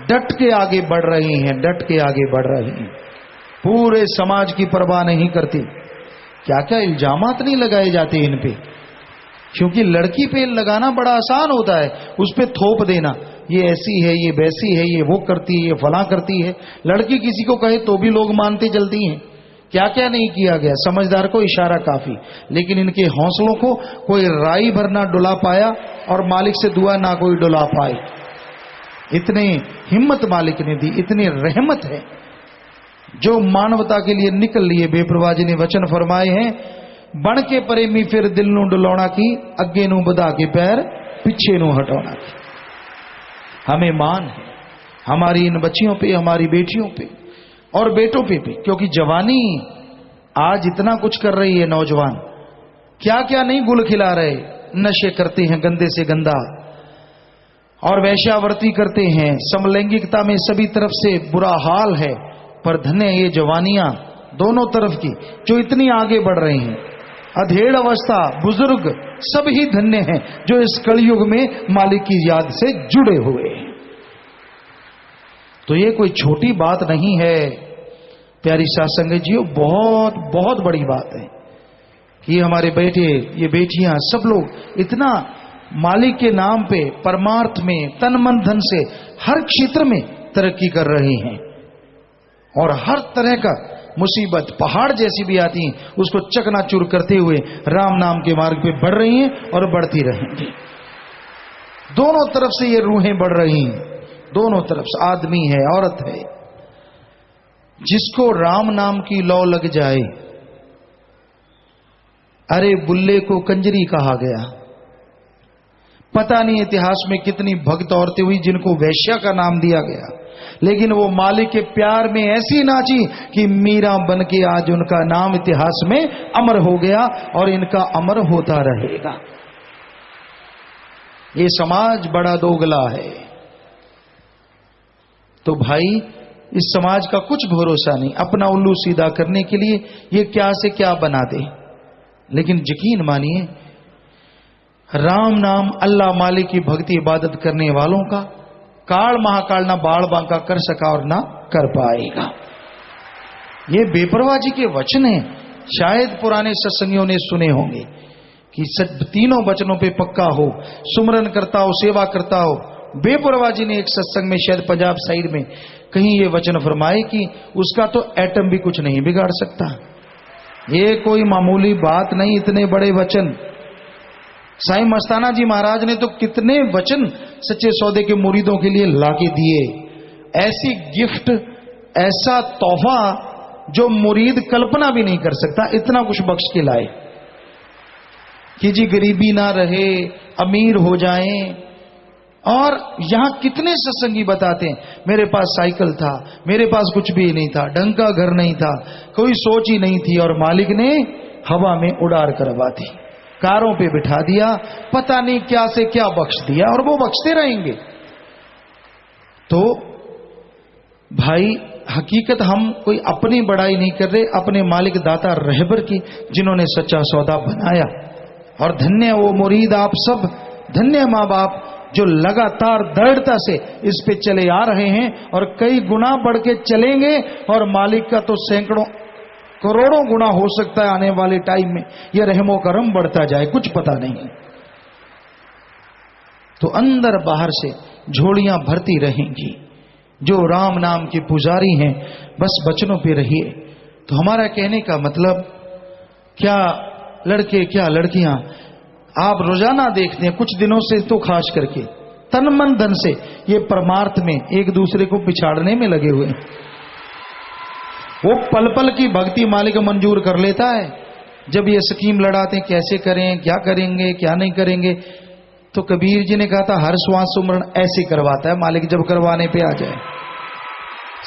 डट के आगे बढ़ रही हैं, डट के आगे बढ़ रही हैं। पूरे समाज की परवाह नहीं करती। क्या क्या इल्जामात नहीं लगाए जाते इन पे, क्योंकि लड़की पे लगाना बड़ा आसान होता है, उस पे थोप देना। ये ऐसी है, ये वैसी है, ये वो करती है, ये फला करती है। लड़की किसी को कहे तो भी लोग मानते चलती हैं। क्या क्या नहीं किया गया, समझदार को इशारा काफी। लेकिन इनके हौसलों को कोई राई भर ना डुला पाया और मालिक से दुआ ना कोई डुला पाए। इतनी हिम्मत मालिक ने दी, इतनी रहमत है जो मानवता के लिए निकल लिए। बेपरवाह जी ने वचन फरमाए हैं, बण के प्रेमी फिर दिल नू डुलाउणा की, अगे नू बधा के पैर पीछे नू हटाना की। हमें मान है हमारी इन बच्चियों पे, हमारी बेटियों पे और बेटों पे भी, क्योंकि जवानी आज इतना कुछ कर रही है। नौजवान क्या क्या नहीं गुल खिला रहे, नशे करते हैं गंदे से गंदा और वैश्यावर्ती करते हैं, समलैंगिकता में सभी तरफ से बुरा हाल है। पर धन्य ये जवानियां दोनों तरफ की जो इतनी आगे बढ़ रही हैं। अधेड़ अवस्था, बुजुर्ग सब ही धन्य हैं जो इस कलयुग में मालिक की याद से जुड़े हुए हैं। तो ये कोई छोटी बात नहीं है प्यारी साथ संगत जी, बहुत बहुत बड़ी बात है कि हमारे बेटे, ये बेटियां, सब लोग इतना मालिक के नाम पे परमार्थ में तन मन धन से हर क्षेत्र में तरक्की कर रही हैं और हर तरह का मुसीबत पहाड़ जैसी भी आती हैं उसको चकनाचूर करते हुए राम नाम के मार्ग पे बढ़ रही हैं और बढ़ती रहेंगी। दोनों तरफ से ये रूहें बढ़ रही हैं, दोनों तरफ से, आदमी है, औरत है। जिसको राम नाम की लौ लग जाए, अरे बुल्ले को कंजरी कहा गया। पता नहीं इतिहास में कितनी भक्त औरतें हुई जिनको वैश्या का नाम दिया गया, लेकिन वो मालिक के प्यार में ऐसी नाची कि मीरा बन के आज उनका नाम इतिहास में अमर हो गया और इनका अमर होता रहेगा। ये समाज बड़ा दोगला है। तो भाई इस समाज का कुछ भरोसा नहीं, अपना उल्लू सीधा करने के लिए ये क्या से क्या बना दे। लेकिन यकीन मानिए, राम नाम अल्लाह मालिक की भक्ति इबादत करने वालों का काल महाकाल ना बाढ़ बांका कर सका और ना कर पाएगा। ये बेपरवाह जी के वचन हैं। शायद पुराने सत्संगियों ने सुने होंगे कि तीनों वचनों पे पक्का हो, सुमरन करता हो, सेवा करता हो। बेपरवाह जी ने एक सत्संग में, शायद पंजाब साइड में, कहीं ये वचन फरमाए कि उसका तो एटम भी कुछ नहीं बिगाड़ सकता। ये कोई मामूली बात नहीं, इतने बड़े वचन। साईं मस्ताना जी महाराज ने तो कितने वचन सच्चे सौदे के मुरीदों के लिए लाके दिए। ऐसी गिफ्ट, ऐसा तोहफा जो मुरीद कल्पना भी नहीं कर सकता, इतना कुछ बख्श के लाए कि जी गरीबी ना रहे, अमीर हो जाएं। और यहां कितने सत्संगी बताते हैं, मेरे पास साइकिल था, मेरे पास कुछ भी नहीं था, ढंग का घर नहीं था, कोई सोच ही नहीं थी, और मालिक ने हवा में उड़ार करवा दी, कारों पे बिठा दिया, पता नहीं क्या से क्या बख्श दिया, और वो बख्शते रहेंगे। तो भाई हकीकत हम कोई अपनी बड़ाई नहीं कर रहे, अपने मालिक दाता रहबर की, जिन्होंने सच्चा सौदा बनाया। और धन्य वो मुरीद आप सब, धन्य माँ बाप जो लगातार दृढ़ता से इस पे चले आ रहे हैं और कई गुना बढ़ के चलेंगे, और मालिक का तो सैकड़ों करोड़ों गुना हो सकता है आने वाले टाइम में। यह रहमो करम बढ़ता जाए, कुछ पता नहीं। तो अंदर बाहर से झोलियां भरती रहेंगी। जो राम नाम के पुजारी हैं, बस वचनों पे रहिए। तो हमारा कहने का मतलब, क्या लड़के क्या लड़कियां, आप रोजाना देखते हैं, कुछ दिनों से तो खास करके तन मन धन से ये परमार्थ में एक दूसरे को पिछाड़ने में लगे हुए हैं। वो पल पल की भक्ति मालिक मंजूर कर लेता है। जब ये स्कीम लड़ाते हैं, कैसे करें, क्या करेंगे, क्या नहीं करेंगे, तो कबीर जी ने कहा था हर श्वास सुमरण ऐसे करवाता है मालिक, जब करवाने पे आ जाए।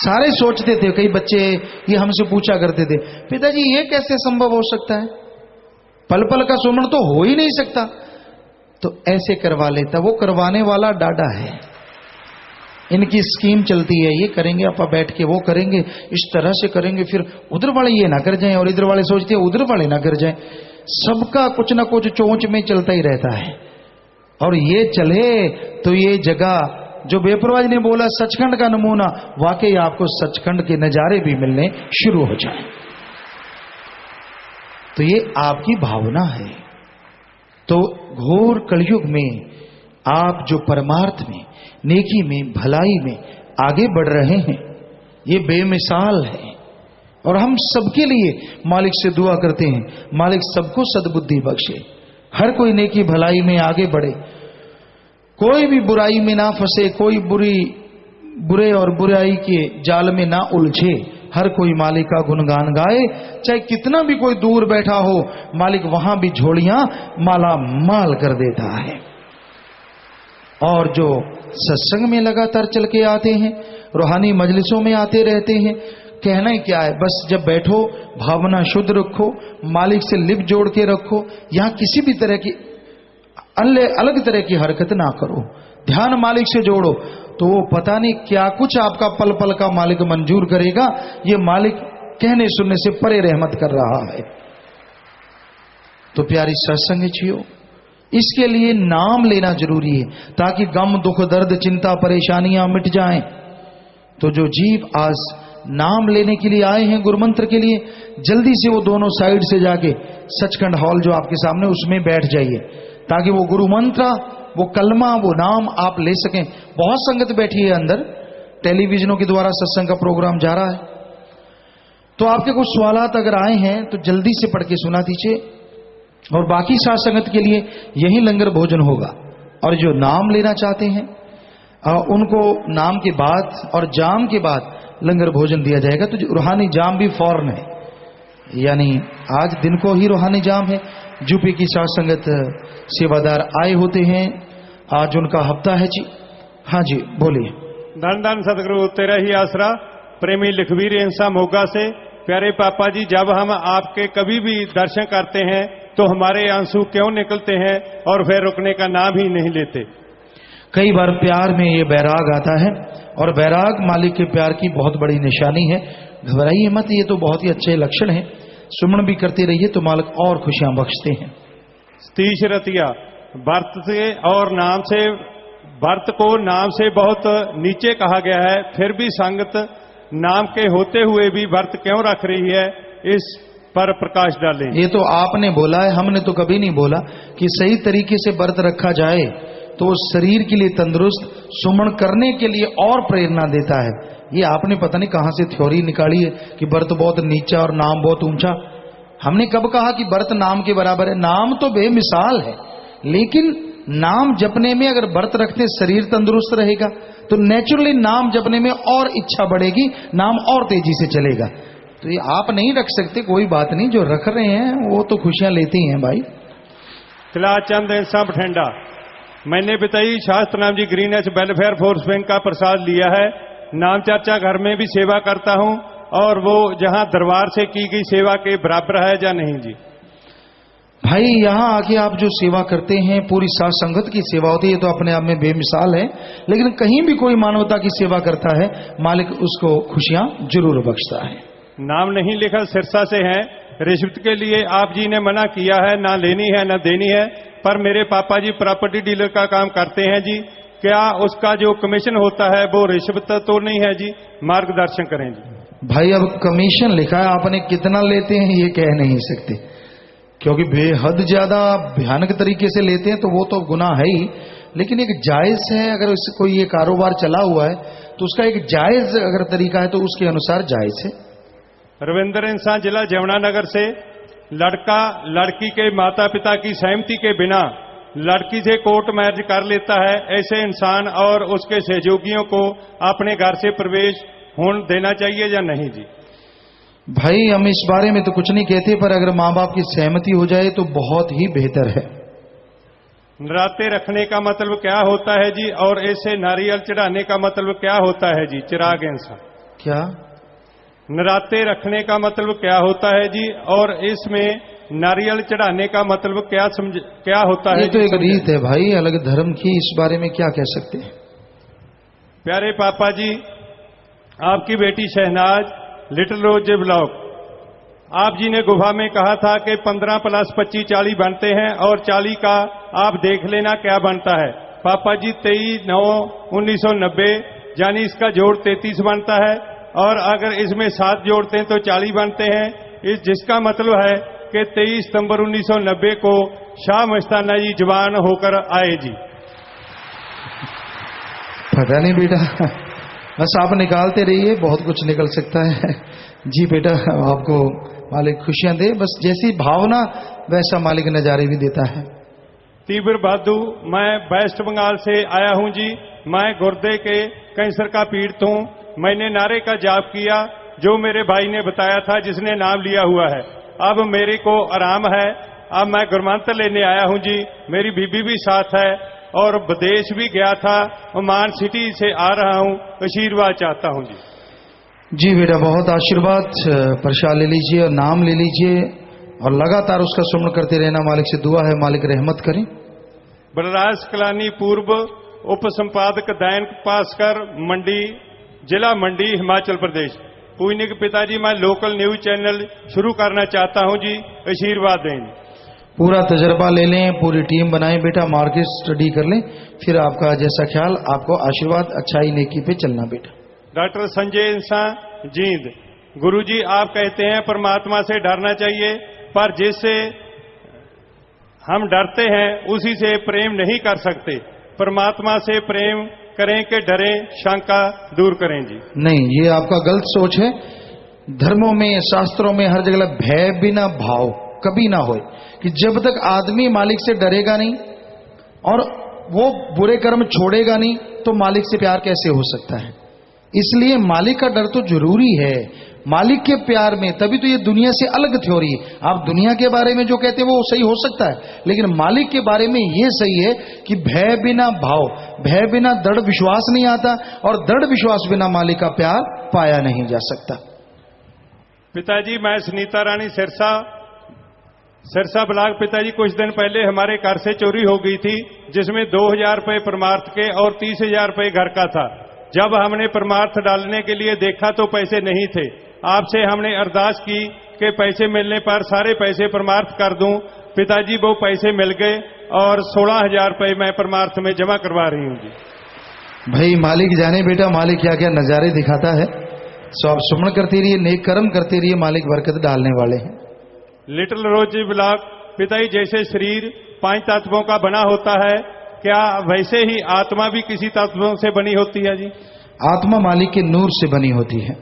सारे सोचते थे, कई बच्चे ये हमसे पूछा करते थे, पिताजी ये कैसे संभव हो सकता है, पल पल का सुमरण तो हो ही नहीं सकता। तो ऐसे करवा लेता, वो करवाने वाला डाडा है। इनकी स्कीम चलती है, ये करेंगे आप बैठ के, वो करेंगे, इस तरह से करेंगे, फिर उधर वाले ये ना कर जाएं और इधर वाले सोचते हैं उधर वाले ना कर जाएं। सबका कुछ ना कुछ चोंच में चलता ही रहता है। और ये चले तो ये जगह, जो बेपरवाह ने बोला सचखंड का नमूना, वाकई आपको सचखंड के नजारे भी मिलने शुरू हो जाए। तो ये आपकी भावना है। तो घोर कलयुग में आप जो परमार्थ में नेकी में, भलाई में आगे बढ़ रहे हैं। ये बेमिसाल है। और हम सबके लिए मालिक से दुआ करते हैं, मालिक सबको सद्बुद्धि बख्शे, हर कोई नेकी भलाई में आगे बढ़े, कोई भी बुराई में ना फंसे, कोई बुरे और बुराई के जाल में ना उलझे। हर कोई मालिक का गुणगान गाए, चाहे कितना भी कोई दूर बैठा हो, मालिक वहां भी झोलियां माला माल कर देता है। और जो सत्संग में लगातार चल के आते हैं, रूहानी मजलिसों में आते रहते हैं, कहना ही क्या है, बस जब बैठो भावना शुद्ध रखो, मालिक से लिप जोड़ के रखो, यहां किसी भी तरह की अलग तरह की हरकत ना करो, ध्यान मालिक से जोड़ो, तो वो पता नहीं क्या कुछ आपका पल पल का मालिक मंजूर करेगा। ये मालिक कहने सुनने से परे रहमत कर रहा है। तो प्यारी सत्संगियों, इसके लिए नाम लेना जरूरी है, ताकि गम दुख दर्द चिंता परेशानियां मिट जाएं। तो जो जीव आज नाम लेने के लिए आए हैं गुरुमंत्र के लिए, जल्दी से वो दोनों साइड से जाके सचखंड हॉल जो आपके सामने, उसमें बैठ जाइए, ताकि वो गुरु मंत्र, वो कलमा, वो नाम आप ले सकें। बहुत संगत बैठी है अंदर, टेलीविजनों के द्वारा सत्संग का प्रोग्राम जा रहा है। तो आपके कुछ सवालात अगर आए हैं तो जल्दी से पढ़ के सुना दीजिए। और बाकी साथ संगत के लिए यही लंगर भोजन होगा। और जो नाम लेना चाहते हैं उनको नाम के बाद और जाम के बाद लंगर भोजन दिया जाएगा। तो रूहानी जाम भी फौरन है, यानी आज दिन को ही रूहानी जाम है। यूपी की साथ संगत सेवादार आए होते हैं, आज उनका हफ्ता है जी। हाँ जी बोलिए। धन धन सतगुरु तेरा ही आसरा, प्रेमी लखवीर इंसा मोगा से। प्यारे पापा जी, जब हम आपके कभी भी दर्शन करते हैं तो हमारे आंसू क्यों निकलते हैं और फिर रुकने का नाम ही नहीं लेते। कई बार प्यार में ये बैराग आता है, और बैराग मालिक के प्यार की बहुत बड़ी निशानी है। घबराइए मत, ये तो बहुत ही अच्छे लक्षण है। सुमन भी करते रहिए तो मालिक और खुशियां बख्शते हैं। सतीश रतिया, भरत से और नाम से, भरत को नाम से बहुत नीचे कहा गया है, फिर भी संगत नाम के होते हुए भी व्रत क्यों रख रही है, इस पर प्रकाश डालें। ये तो आपने बोला है, हमने तो कभी नहीं बोला कि सही तरीके से व्रत रखा जाए तो शरीर के लिए तंदुरुस्त, सुमन करने के लिए और प्रेरणा देता है। ये आपने पता नहीं कहां से थ्योरी निकाली है कि व्रत बहुत नीचा और नाम बहुत ऊंचा। हमने कब कहा कि व्रत नाम के बराबर है? नाम तो बेमिसाल है, लेकिन नाम जपने में अगर व्रत रखते शरीर तंदुरुस्त रहेगा तो नेचुरली नाम जपने में और इच्छा बढ़ेगी, नाम और तेजी से चलेगा। तो ये आप नहीं रख सकते, कोई बात नहीं, जो रख रहे हैं वो तो खुशियां लेते हैं भाई। तिलाचंद इंसा बठिंडा, मैंने बताई शास्त्र नाम जी ग्रीन एच वेलफेयर फोर्स बैंक का प्रसाद लिया है। नाम चर्चा घर में भी सेवा करता हूं, और वो जहां दरबार से की गई सेवा के बराबर है या नहीं जी? भाई यहां आके आप जो सेवा करते हैं, पूरी साथ संगत की सेवा होती है, तो अपने आप में बेमिसाल है। लेकिन कहीं भी कोई मानवता की सेवा करता है, मालिक उसको खुशियां जरूर बख्शता है। नाम नहीं लिखा सिरसा से है। रिश्वत के लिए आप जी ने मना किया है, ना लेनी है ना देनी है, पर मेरे पापा जी प्रॉपर्टी डीलर का काम करते हैं जी, क्या उसका जो कमीशन होता है वो रिश्वत तो नहीं है जी? मार्गदर्शन करें जी। भाई अब कमीशन लिखा है, आपने कितना लेते हैं ये कह नहीं सकते, क्योंकि बेहद ज्यादा भयानक तरीके से लेते हैं तो वो तो गुनाह है ही। लेकिन एक जायज है, अगर कोई ये कारोबार चला हुआ है तो उसका एक जायज अगर तरीका है तो उसके अनुसार जायज है। रविंद्र इंसान, जिला जमुनानगर से। लड़का लड़की के माता पिता की सहमति के बिना लड़की से कोर्ट मैरिज कर लेता है, ऐसे इंसान और उसके सहयोगियों को अपने घर से प्रवेश होने देना चाहिए या नहीं जी? भाई हम इस बारे में तो कुछ नहीं कहते, पर अगर माँ बाप की सहमति हो जाए तो बहुत ही बेहतर है। नराते रखने का मतलब क्या होता है जी, और ऐसे नारियल चढ़ाने का मतलब क्या होता है जी? चिराग इंसान, क्या नराते रखने का मतलब क्या होता है जी, और इसमें नारियल चढ़ाने का मतलब क्या होता है? ये तो एक रीत है भाई अलग धर्म की, इस बारे में क्या कह सकते हैं। प्यारे पापा जी, आपकी बेटी शहनाज, लिटिल रोज ब्लॉक, आप जी ने गुफा में कहा था कि 15 + 25 40 बनते हैं, और 40 का आप देख लेना क्या बनता है। पापा जी 23/9/1990 यानी इसका जोड़ 33 बनता है, और अगर इसमें 7 जोड़ते हैं तो 40 बनते हैं, जिसका मतलब है कि 23 सितंबर 1990 को शाह मस्ताना जी जवान होकर आए जी। पता नहीं बेटा, बस आप निकालते रहिए, बहुत कुछ निकल सकता है। जी बेटा, आपको मालिक खुशियां दे, बस जैसी भावना वैसा मालिक नजारे भी देता है। तीव्र बहादू, मैं वेस्ट बंगाल से आया हूं जी। मैं गुर्दे के कैंसर का पीड़ित हूं। मैंने नारे का जाप किया जो मेरे भाई ने बताया था, जिसने नाम लिया हुआ है। अब मेरे को आराम है। अब मैं गुरमंत्र लेने आया हूं जी। मेरी बीबी भी साथ है और विदेश भी गया था। ओमान सिटी से आ रहा हूं, आशीर्वाद चाहता हूं जी। जी बेटा, बहुत आशीर्वाद। प्रसाद ले लीजिए और नाम ले लीजिए और लगातार उसका सुमन करते रहना। मालिक से दुआ है, मालिक रहमत करें। बलराज कलानी, पूर्व उप संपादक दैन पासकर, मंडी, जिला मंडी, हिमाचल प्रदेश। पूजनीय पिताजी, मैं लोकल न्यूज चैनल शुरू करना चाहता हूं जी, आशीर्वाद दें। पूरा तजर्बा ले लें, पूरी टीम बनाएं बेटा, मार्केट स्टडी कर लें, फिर आपका जैसा ख्याल, आपको आशीर्वाद, अच्छाई नेकी पे चलना बेटा। डॉक्टर संजय इंसान, जींद। गुरुजी, आप कहते हैं परमात्मा से डरना चाहिए, पर जिससे हम डरते हैं उसी से प्रेम नहीं कर सकते। परमात्मा से प्रेम करें कि डरें, शंका दूर करें जी। नहीं, ये आपका गलत सोच है। धर्मों में, शास्त्रों में हर जगह भय बिना भाव कभी ना होए, कि जब तक आदमी मालिक से डरेगा नहीं और वो बुरे कर्म छोड़ेगा नहीं तो मालिक से प्यार कैसे हो सकता है। इसलिए मालिक का डर तो जरूरी है। मालिक के प्यार में, तभी तो ये दुनिया से अलग थ्योरी है। आप दुनिया के बारे में जो कहते हैं वो सही हो सकता है, लेकिन मालिक के बारे में ये सही है कि भय बिना भाव, भय बिना दृढ़ विश्वास नहीं आता, और दृढ़ विश्वास बिना मालिक का प्यार पाया नहीं जा सकता। पिताजी, मैं सुनीता रानी, सिरसा ब्लॉक। पिताजी, कुछ दिन पहले हमारे घर से चोरी हो गई थी, जिसमें 2000 रुपए परमार्थ के और 30,000 रुपए घर का था। जब हमने परमार्थ डालने के लिए देखा तो पैसे नहीं थे। आपसे हमने अरदास की कि पैसे मिलने पर सारे पैसे परमार्थ कर दूं। पिताजी, वो पैसे मिल गए और 16,000 रुपए मैं परमार्थ में जमा करवा रही हूं जी। भाई मालिक जाने बेटा, मालिक क्या क्या नजारे दिखाता है। सो आप सुमन करते रहिए, नेक कर्म करते रहिए, मालिक बरकत डालने वाले हैं। लिटिल रोज ब्लॉक। पिताजी, जैसे शरीर 5 तत्वों का बना होता है, क्या वैसे ही आत्मा भी किसी तत्वों से बनी होती है जी? आत्मा मालिक के नूर से बनी होती है।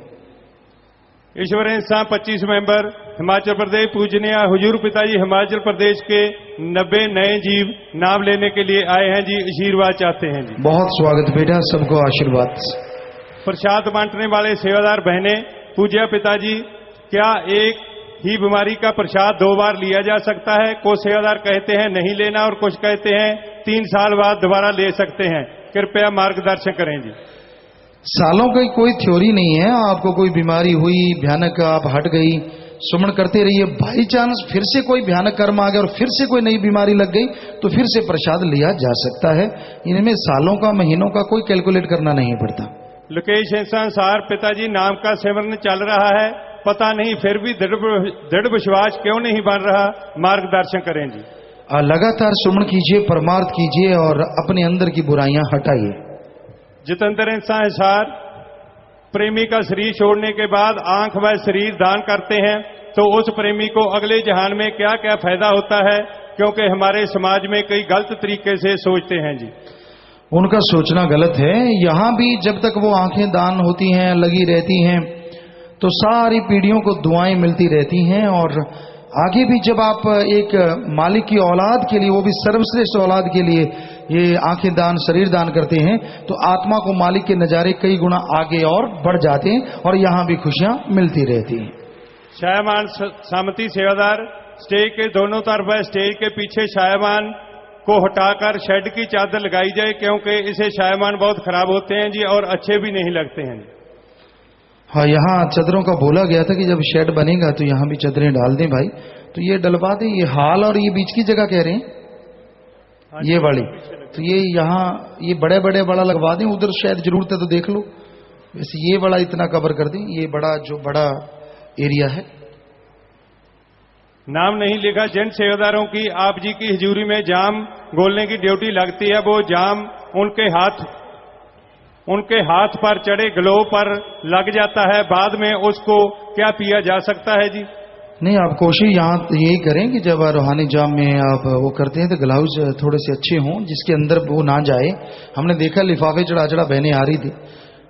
ईश्वर इंसान 25 मेंबर, हिमाचल प्रदेश। पूजनीय हुजूर पिताजी, हिमाचल प्रदेश के 90 नए जीव नाम लेने के लिए आए हैं जी, आशीर्वाद चाहते हैं जी। बहुत स्वागत बेटा, सबको आशीर्वाद। प्रसाद बांटने वाले सेवादार बहने, पूज्य पिताजी, क्या एक ही बीमारी का प्रसाद 2 बार लिया जा सकता है? कुछ सेवादार कहते हैं नहीं लेना और कुछ कहते हैं 3 साल बाद दोबारा ले सकते हैं। कृपया मार्गदर्शन करें जी। सालों की कोई थ्योरी नहीं है। आपको कोई बीमारी हुई भयानक, आप हट गई, सुमन करते रहिए। बाई चांस फिर से कोई भयानक कर्म आ गया और फिर से कोई नई बीमारी लग गई तो फिर से प्रसाद लिया जा सकता है। इनमें सालों का, महीनों का कोई कैलकुलेट करना नहीं पड़ता। लोकेश संसार, पिताजी, नाम का सेवन चल रहा है, पता नहीं फिर भी दृढ़ विश्वास क्यों नहीं बन रहा, मार्गदर्शन करें जी। लगातार सुमन कीजिए, परमार्थ कीजिए और अपने अंदर की बुराइयां हटाइए। जितेंद्र संसार, प्रेमी का शरीर छोड़ने के बाद आंख व शरीर दान करते हैं तो उस प्रेमी को अगले जहान में क्या क्या फायदा होता है? क्योंकि हमारे समाज में कई गलत तरीके से सोचते हैं जी। उनका सोचना गलत है। यहां भी जब तक वो आंखें दान होती हैं, लगी रहती हैं, तो सारी पीढ़ियों को दुआएं मिलती रहती हैं। और आगे भी जब आप एक मालिक की औलाद के लिए, वो भी सर्वश्रेष्ठ औलाद के लिए, ये आंखें दान, शरीर दान करते हैं तो आत्मा को मालिक के नजारे कई गुना आगे और बढ़ जाते हैं और यहां भी खुशियां मिलती रहती हैं। शायमान सामती सेवादार, स्टेज के दोनों तरफ स्टेज के पीछे शायमान को हटाकर शेड की चादर लगाई जाए, क्योंकि इसे शायमान बहुत खराब होते हैं जी और अच्छे भी नहीं लगते हैं जी। हाँ, यहाँ चादरों का बोला गया था कि जब शेड बनेगा तो यहाँ भी चादरें डाल दें भाई, तो ये डलवा दें। ये हाल और ये बीच की जगह कह रहे हैं, ये वाली, तो ये यहाँ ये बड़े बड़े बड़ा लगवा दें। उधर शायद जरूरत है तो देख लो, वैसे ये बड़ा इतना कवर कर दें, ये बड़ा जो बड़ा एरिया है। नाम नहीं लिखा जिन सेवादारों की आप जी की हजूरी में जाम गोलने की ड्यूटी लगती है, वो जाम उनके हाथ पर चढ़े ग्लो पर लग जाता है, बाद में उसको क्या पिया जा सकता है जी? नहीं, आप कोशिश यहाँ यही करें कि जब रूहानी जाम में आप वो करते हैं तो ग्लव्स थोड़े से अच्छे हों जिसके अंदर वो ना जाए। हमने देखा लिफाफे चढ़ा चढ़ा बहनें आ रही थी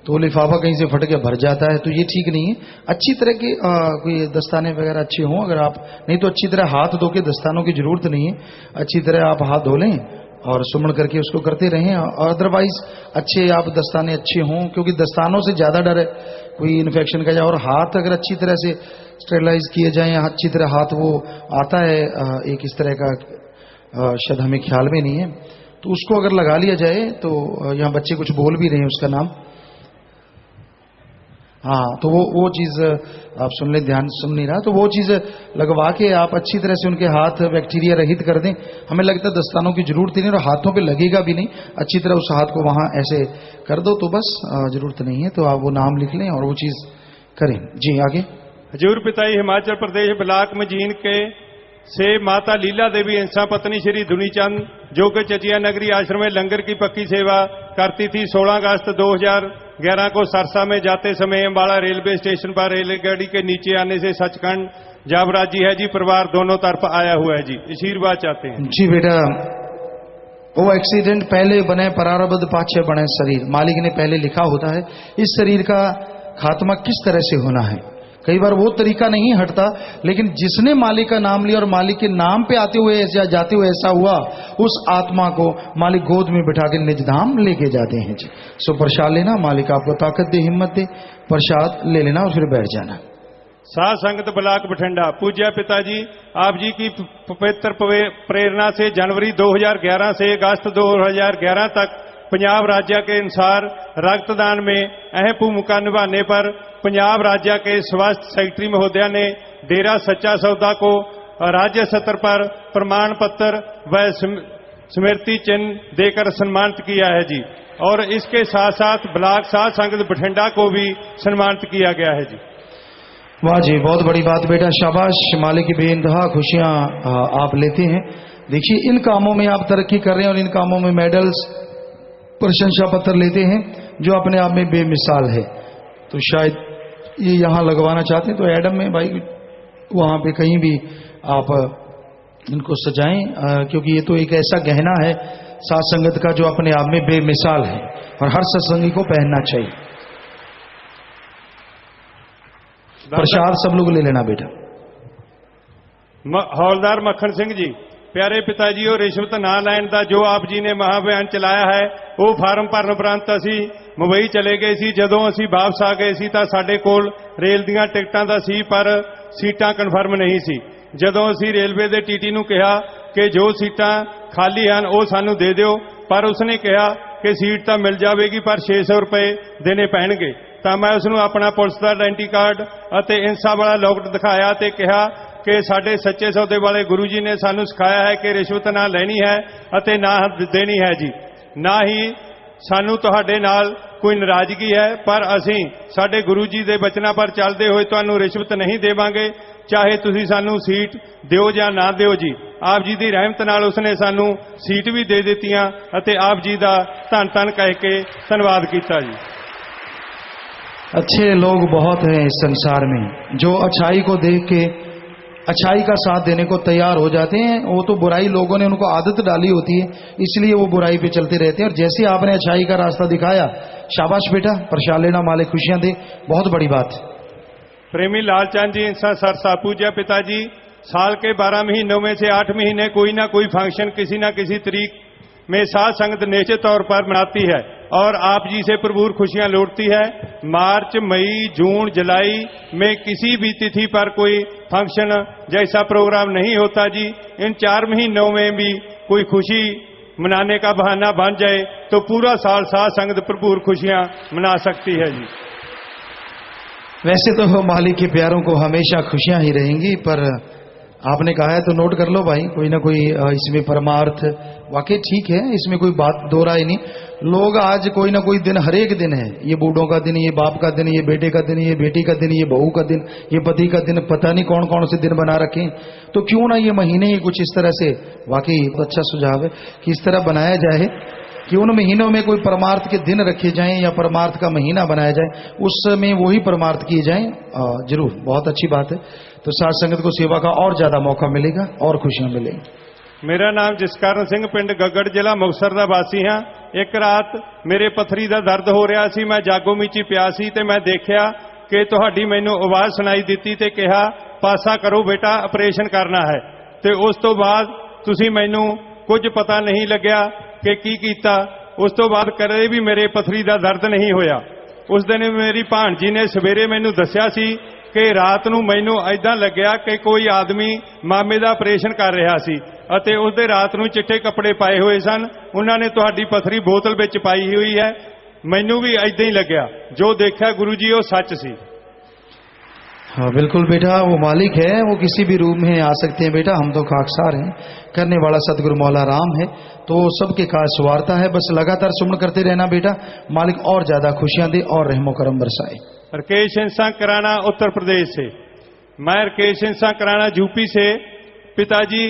तो वो लिफाफा कहीं से फट के भर जाता है, तो ये ठीक नहीं है। अच्छी तरह के कोई दस्ताने वगैरह अच्छे हों, अगर आप नहीं तो अच्छी तरह हाथ धो के, दस्तानों की जरूरत नहीं है, अच्छी तरह आप हाथ धो लें और सुमन करके उसको करते रहें। और अदरवाइज अच्छे आप दस्ताने अच्छे हों, क्योंकि दस्तानों से ज़्यादा डर है कोई इन्फेक्शन का जाए। और हाथ अगर अच्छी तरह से स्टेरिलाइज किए जाएं, अच्छी तरह हाथ वो आता है एक इस तरह का शायद हमें ख्याल में नहीं है, तो उसको अगर लगा लिया जाए तो यहाँ बच्चे कुछ बोल भी रहे हैं उसका नाम, हाँ, तो वो चीज़ आप सुन लें, ध्यान सुन नहीं रहा, तो वो चीज़ लगवा के आप अच्छी तरह से उनके हाथ बैक्टीरिया रहित कर दें। हमें लगता है दस्तानों की जरूरत ही नहीं और हाथों पे लगेगा भी नहीं, अच्छी तरह उस हाथ को वहाँ ऐसे कर दो तो बस जरूरत नहीं है। तो आप वो नाम लिख लें और वो चीज़ करें। जी आगे। हजूर पिताई हिमाचल प्रदेश ब्लाक मजीन के से माता लीला देवी इंसा पत्नी श्री दुनीचंद जो कि चचिया नगरी आश्रम में लंगर की पक्की सेवा करती थी, 16 अगस्त 2011 को सरसा में जाते समय अम्बाला रेलवे स्टेशन पर रेलगाड़ी के नीचे आने से सचखंड जाबराजी है जी, परिवार दोनों तरफ आया हुआ है जी, आशीर्वाद चाहते हैं। जी बेटा, वो एक्सीडेंट पहले बने प्रारब्ध पाछे बने शरीर, मालिक ने पहले लिखा होता है। इस शरीर का खात्मा किस तरह से होना है, कई बार वो तरीका नहीं हटता, लेकिन जिसने मालिक का नाम लिया और मालिक के नाम पे आते हुए या जाते हुए ऐसा हुआ, उस आत्मा को मालिक गोद में बिठा के निज धाम लेके जाते हैं जी। सो प्रसाद लेना, मालिक आपको ताकत दे, हिम्मत दे, प्रसाद ले लेना और फिर बैठ जाना। साध संगत ब्लाक बठिंडा, पूज्य पिताजी आप जी की पवित्र प्रेरणा से जनवरी 2011 से अगस्त 2011 तक पंजाब राज्य के अनुसार रक्तदान में अहम भूमिका निभाने पर पंजाब राज्य के स्वास्थ्य सेक्रेटरी महोदया ने डेरा सच्चा सौदा को राज्य स्तर पर प्रमाण पत्र व स्मृति चिन्ह देकर सम्मानित किया है जी, और इसके साथ साथ ब्लॉक साध संगत बठिंडा को भी सम्मानित किया गया है जी। वाह जी, बहुत बड़ी बात बेटा, शाबाश, मालिक की बेइंतहा खुशियां आप लेते हैं। देखिए इन कामों में आप तरक्की कर रहे हैं और इन कामों में मेडल्स प्रशंसा पत्र लेते हैं जो अपने आप में बेमिसाल है। तो शायद ये यहाँ लगवाना चाहते हैं तो एडम में भाई वहाँ पे कहीं भी आप इनको सजाएं, क्योंकि ये तो एक ऐसा गहना है साथ संगत का जो अपने आप में बेमिसाल है और हर सत्संगी को पहनना चाहिए। प्रसाद सब लोग ले लेना बेटा। हौलदार मक्खन सिंह जी, प्यारे पिताजी और रिश्वत ना लैन का जो आप जी ने महाअभियान चलाया है, वो फार्म भरन उपरंत असी मुंबई चले गए सी। जदों असी वापस आ गए सी तां साडे कोल रेल दीयां टिकटां दा सी पर सीटां कन्फर्म नहीं सी। जदों असी रेलवे दे टीटी नूं कहा कि जो सीटां खाली हैं वो सानू दे दिओ, पर उसने कहा कि सीट तां मिल जाएगी पर 600 रुपए देने पैणगे। तां मैं उसनूं अपना पुलिस दा आइडेंटी कार्ड अते इंसा वाला लॉकट दिखाया ते कहा कि साडे सच्चे सौदे वाले गुरु जी ने सानू सिखाया है कि रिश्वत ना लेनी है अते ना देनी है जी। ना ही सानू तुहाडे नाल कोई नाराजगी है, पर असीं साडे गुरु जी दे बचनां पर चलदे होए तुहानू रिश्वत नहीं देवांगे, चाहे तुसीं सानू सीट दिओ जां ना दिओ जी। आप जी दी रहमत नाल उसने सानू सीट भी दे दित्तियां अते आप जी दा धन धन कह के धन्नवाद कीता जी। अच्छे लोग बहुत हैं इस संसार में जो अच्छाई को देख के अच्छाई का साथ देने को तैयार हो जाते हैं। वो तो बुराई लोगों ने उनको आदत डाली होती है, इसलिए वो बुराई पे चलते रहते हैं। और जैसे आपने अच्छाई का रास्ता दिखाया, शाबाश बेटा, प्रसाद लेना, मालिक खुशियां दे, बहुत बड़ी बात। प्रेमी लालचंद जी इंसा सरसा, पूज्य पिताजी साल के 12 महीनों में से 8 महीने कोई ना कोई फंक्शन किसी ना किसी तरीक में साध संगत निश्चित तौर पर मनाती है और आप जी से भरपूर खुशियां लौटती है। मार्च, मई, जून, जुलाई में किसी भी तिथि पर कोई फंक्शन जैसा प्रोग्राम नहीं होता जी। इन 4 महीनों में भी कोई खुशी मनाने का बहाना बन जाए तो पूरा साल साध संगत भरपूर खुशियां मना सकती है जी। वैसे तो मालिक के प्यारों को हमेशा खुशियां ही रहेंगी, पर आपने कहा है तो नोट कर लो भाई, कोई ना कोई इसमें परमार्थ वाकई ठीक है, इसमें कोई बात दो राय नहीं। लोग आज कोई ना कोई दिन, हर एक दिन है, ये बूढ़ों का दिन, ये बाप का दिन, ये बेटे का दिन, ये बेटी का दिन, ये बहू का दिन, ये पति का दिन, पता नहीं कौन कौन से दिन बना रखे। तो क्यों ना ये महीने ही कुछ इस तरह से, वाकई अच्छा सुझाव है कि इस तरह बनाया जाए कि उन महीनों में कोई परमार्थ के दिन रखे जाएं या परमार्थ का महीना बनाया जाए, उसमें वही परमार्थ किए जाएं। जरूर, बहुत अच्छी बात है। तो साथ संगत को सेवा का और ज्यादा मौका मिलेगा और खुशियां मिलेंगी। मेरा नाम जसकरण सिंह, पिंड गगड़, जिला मुक्तसर ਦਾ ਵਾਸੀ ਹਾਂ। ਇੱਕ ਰਾਤ ਮੇਰੇ ਪਥਰੀ ਦਾ ਦਰਦ ਹੋ ਰਿਹਾ ਸੀ, ਮੈਂ ਜਾਗੋ ਮੀਚੀ ਪਿਆ ਸੀ ਤੇ ਮੈਂ ਦੇਖਿਆ ਕਿ ਤੁਹਾਡੀ ਮੈਨੂੰ ਆਵਾਜ਼ ਸੁਣਾਈ ਦਿੱਤੀ ਤੇ ਕਿਹਾ ਪਾਸਾ ਕਰੋ ਬੇਟਾ, ਆਪਰੇਸ਼ਨ ਕਰਨਾ ਹੈ। ਤੇ ਉਸ ਤੋਂ ਬਾਅਦ ਤੁਸੀਂ ਮੈਨੂੰ ਕੁਝ ਪਤਾ ਨਹੀਂ ਲੱਗਿਆ ਕਿ ਕੀ ਕੀਤਾ। ਉਸ ਤੋਂ ਬਾਅਦ ਕਦੇ ਵੀ ਮੇਰੇ ਪਥਰੀ ਦਾ ਦਰਦ ਨਹੀਂ ਹੋਇਆ। ਉਸ ਦਿਨ ਮੇਰੀ ਭਾਣਜੀ ਨੇ ਸਵੇਰੇ ਮੈਨੂੰ ਦੱਸਿਆ ਸੀ ਕਿ ਰਾਤ ਨੂੰ ਮੈਨੂੰ ਐਦਾਂ ਲੱਗਿਆ ਕਿ ਕੋਈ ਆਦਮੀ ਮਾਮੇ ਦਾ ਆਪਰੇਸ਼ਨ ਕਰ ਰਿਹਾ ਸੀ ਅਤੇ ਉਸਦੇ ਰਾਤ ਨੂੰ ਚਿੱਟੇ ਕੱਪੜੇ ਪਾਏ ਹੋਏ ਸਨ। ਉਹਨਾਂ ਨੇ ਤੁਹਾਡੀ ਪਥਰੀ ਬੋਤਲ ਵਿੱਚ ਪਾਈ ਹੋਈ ਹੈ। ਮੈਨੂੰ ਵੀ ਐਦਾਂ ਹੀ ਲੱਗਿਆ। ਜੋ ਦੇਖਿਆ ਗੁਰੂ जी वो सच सी। हाँ बिल्कुल बेटा, वो मालिक है, वो किसी भी रूप में आ सकते हैं बेटा। हम तो खाकसार हैं, करने वाला सतगुरु मौला राम है, तो सबके काज संवारता है। बस लगातार सुमन करते रहना बेटा, मालिक और ज्यादा खुशियां दे और रहमो करम बरसाए। राकेश इंसान कराना उत्तर प्रदेश से। मैं राकेश इंसान कराना यूपी से। पिताजी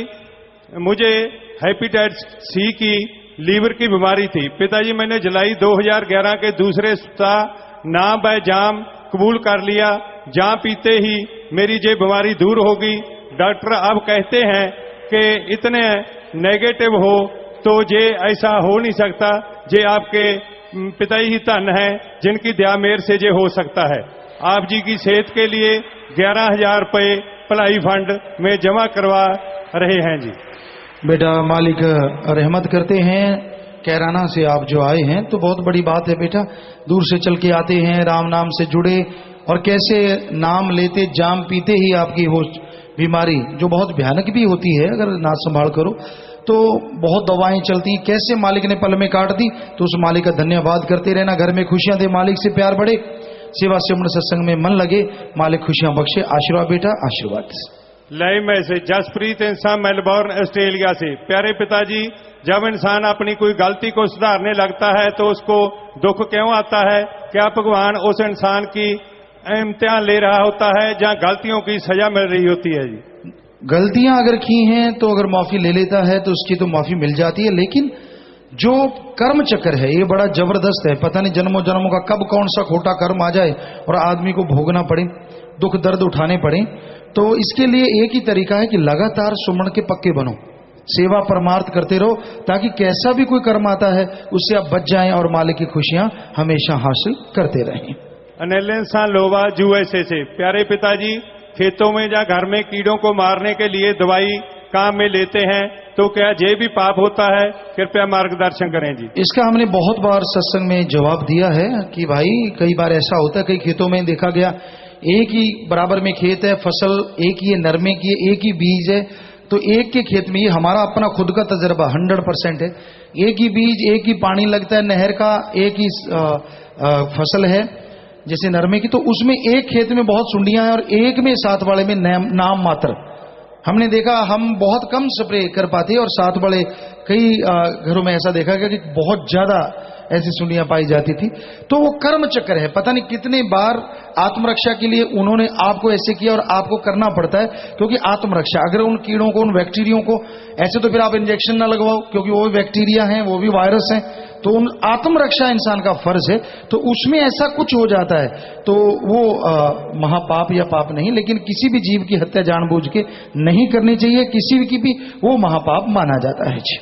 मुझे हेपेटाइटिस सी की लीवर की बीमारी थी। पिताजी मैंने जुलाई 2011 के दूसरे सप्ताह नाम व जाम कबूल कर लिया। जाम पीते ही मेरी ये बीमारी दूर हो गई। डॉक्टर अब कहते हैं कि इतने नेगेटिव हो तो ये ऐसा हो नहीं सकता। ये आपके पिताजी ही धन हैं जिनकी दया मेर से ये हो सकता है। आप जी की सेहत के लिए 11,000 रुपये भलाई फंड में जमा करवा रहे हैं जी। बेटा मालिक रहमत करते हैं। कैराना से आप जो आए हैं तो बहुत बड़ी बात है बेटा, दूर से चल के आते हैं, राम नाम से जुड़े, और कैसे नाम लेते जाम पीते ही आपकी वो बीमारी जो बहुत भयानक भी होती है अगर ना संभाल करो तो बहुत दवाएं चलती, कैसे मालिक ने पल में काट दी। तो उस मालिक का धन्यवाद करते रहना। घर में खुशियां दे, मालिक से प्यार बढ़े, सेवा सिमरन सत्संग में मन लगे, मालिक खुशियां बख्शे। आशीर्वाद बेटा, आशीर्वाद। लाइव मैसेज जसप्रीत इंसान मेलबोर्न ऑस्ट्रेलिया से। प्यारे पिताजी, जब इंसान अपनी कोई गलती को सुधारने लगता है तो उसको दुख क्यों आता है? क्या भगवान उस इंसान की इम्तिहान ले रहा होता है जहां गलतियों की सजा मिल रही होती है जी? गलतियां अगर की हैं तो अगर माफी ले लेता है तो उसकी तो माफी मिल जाती है, लेकिन जो कर्म चक्र है ये बड़ा जबरदस्त है। पता नहीं जन्मों जन्मों का कब कौन सा खोटा कर्म आ जाए और आदमी को भोगना पड़े, दुख दर्द उठाने पड़े। तो इसके लिए एक ही तरीका है कि लगातार सुमन के पक्के बनो, सेवा परमार्थ करते रहो, ताकि कैसा भी कोई कर्म आता है उससे आप बच जाएं और मालिक की खुशियां हमेशा हासिल करते रहें। अनिल इंसान लोवा यूएसए से। प्यारे पिताजी, खेतों में या घर में कीड़ों को मारने के लिए दवाई काम में लेते हैं तो क्या ये भी पाप होता है? कृपया मार्गदर्शन करें जी। इसका हमने बहुत बार सत्संग में जवाब दिया है कि भाई कई बार ऐसा होता है, कई खेतों में देखा गया एक ही बराबर में खेत है, फसल एक ही है, नरमे की है, एक ही बीज है, तो एक के खेत में, ये हमारा अपना खुद का तजर्बा 100% है, एक ही बीज एक ही पानी लगता है, नहर का एक ही फसल है जैसे नरमे की, तो उसमें एक खेत में बहुत सुंडियां हैं और एक में साथ वाले में नाम मात्र। हमने देखा हम बहुत कम स्प्रे कर पाते और साथ वाले कई घरों में ऐसा देखा गया कि बहुत ज्यादा ऐसी सुंडियां पाई जाती थी। तो वो कर्म चक्र है, पता नहीं कितने बार आत्मरक्षा के लिए उन्होंने आपको ऐसे किया और आपको करना पड़ता है, क्योंकि आत्मरक्षा, अगर उन कीड़ों को, उन बैक्टीरिया को, ऐसे तो फिर आप इंजेक्शन ना लगवाओ क्योंकि वो भी बैक्टीरिया हैं, वो भी वायरस हैं, तो उन आत्मरक्षा इंसान का फर्ज है। तो उसमें ऐसा कुछ हो जाता है तो वो महापाप या पाप नहीं, लेकिन किसी भी जीव की हत्या जानबूझ के नहीं करनी चाहिए, किसी की भी वो महापाप माना जाता है जी।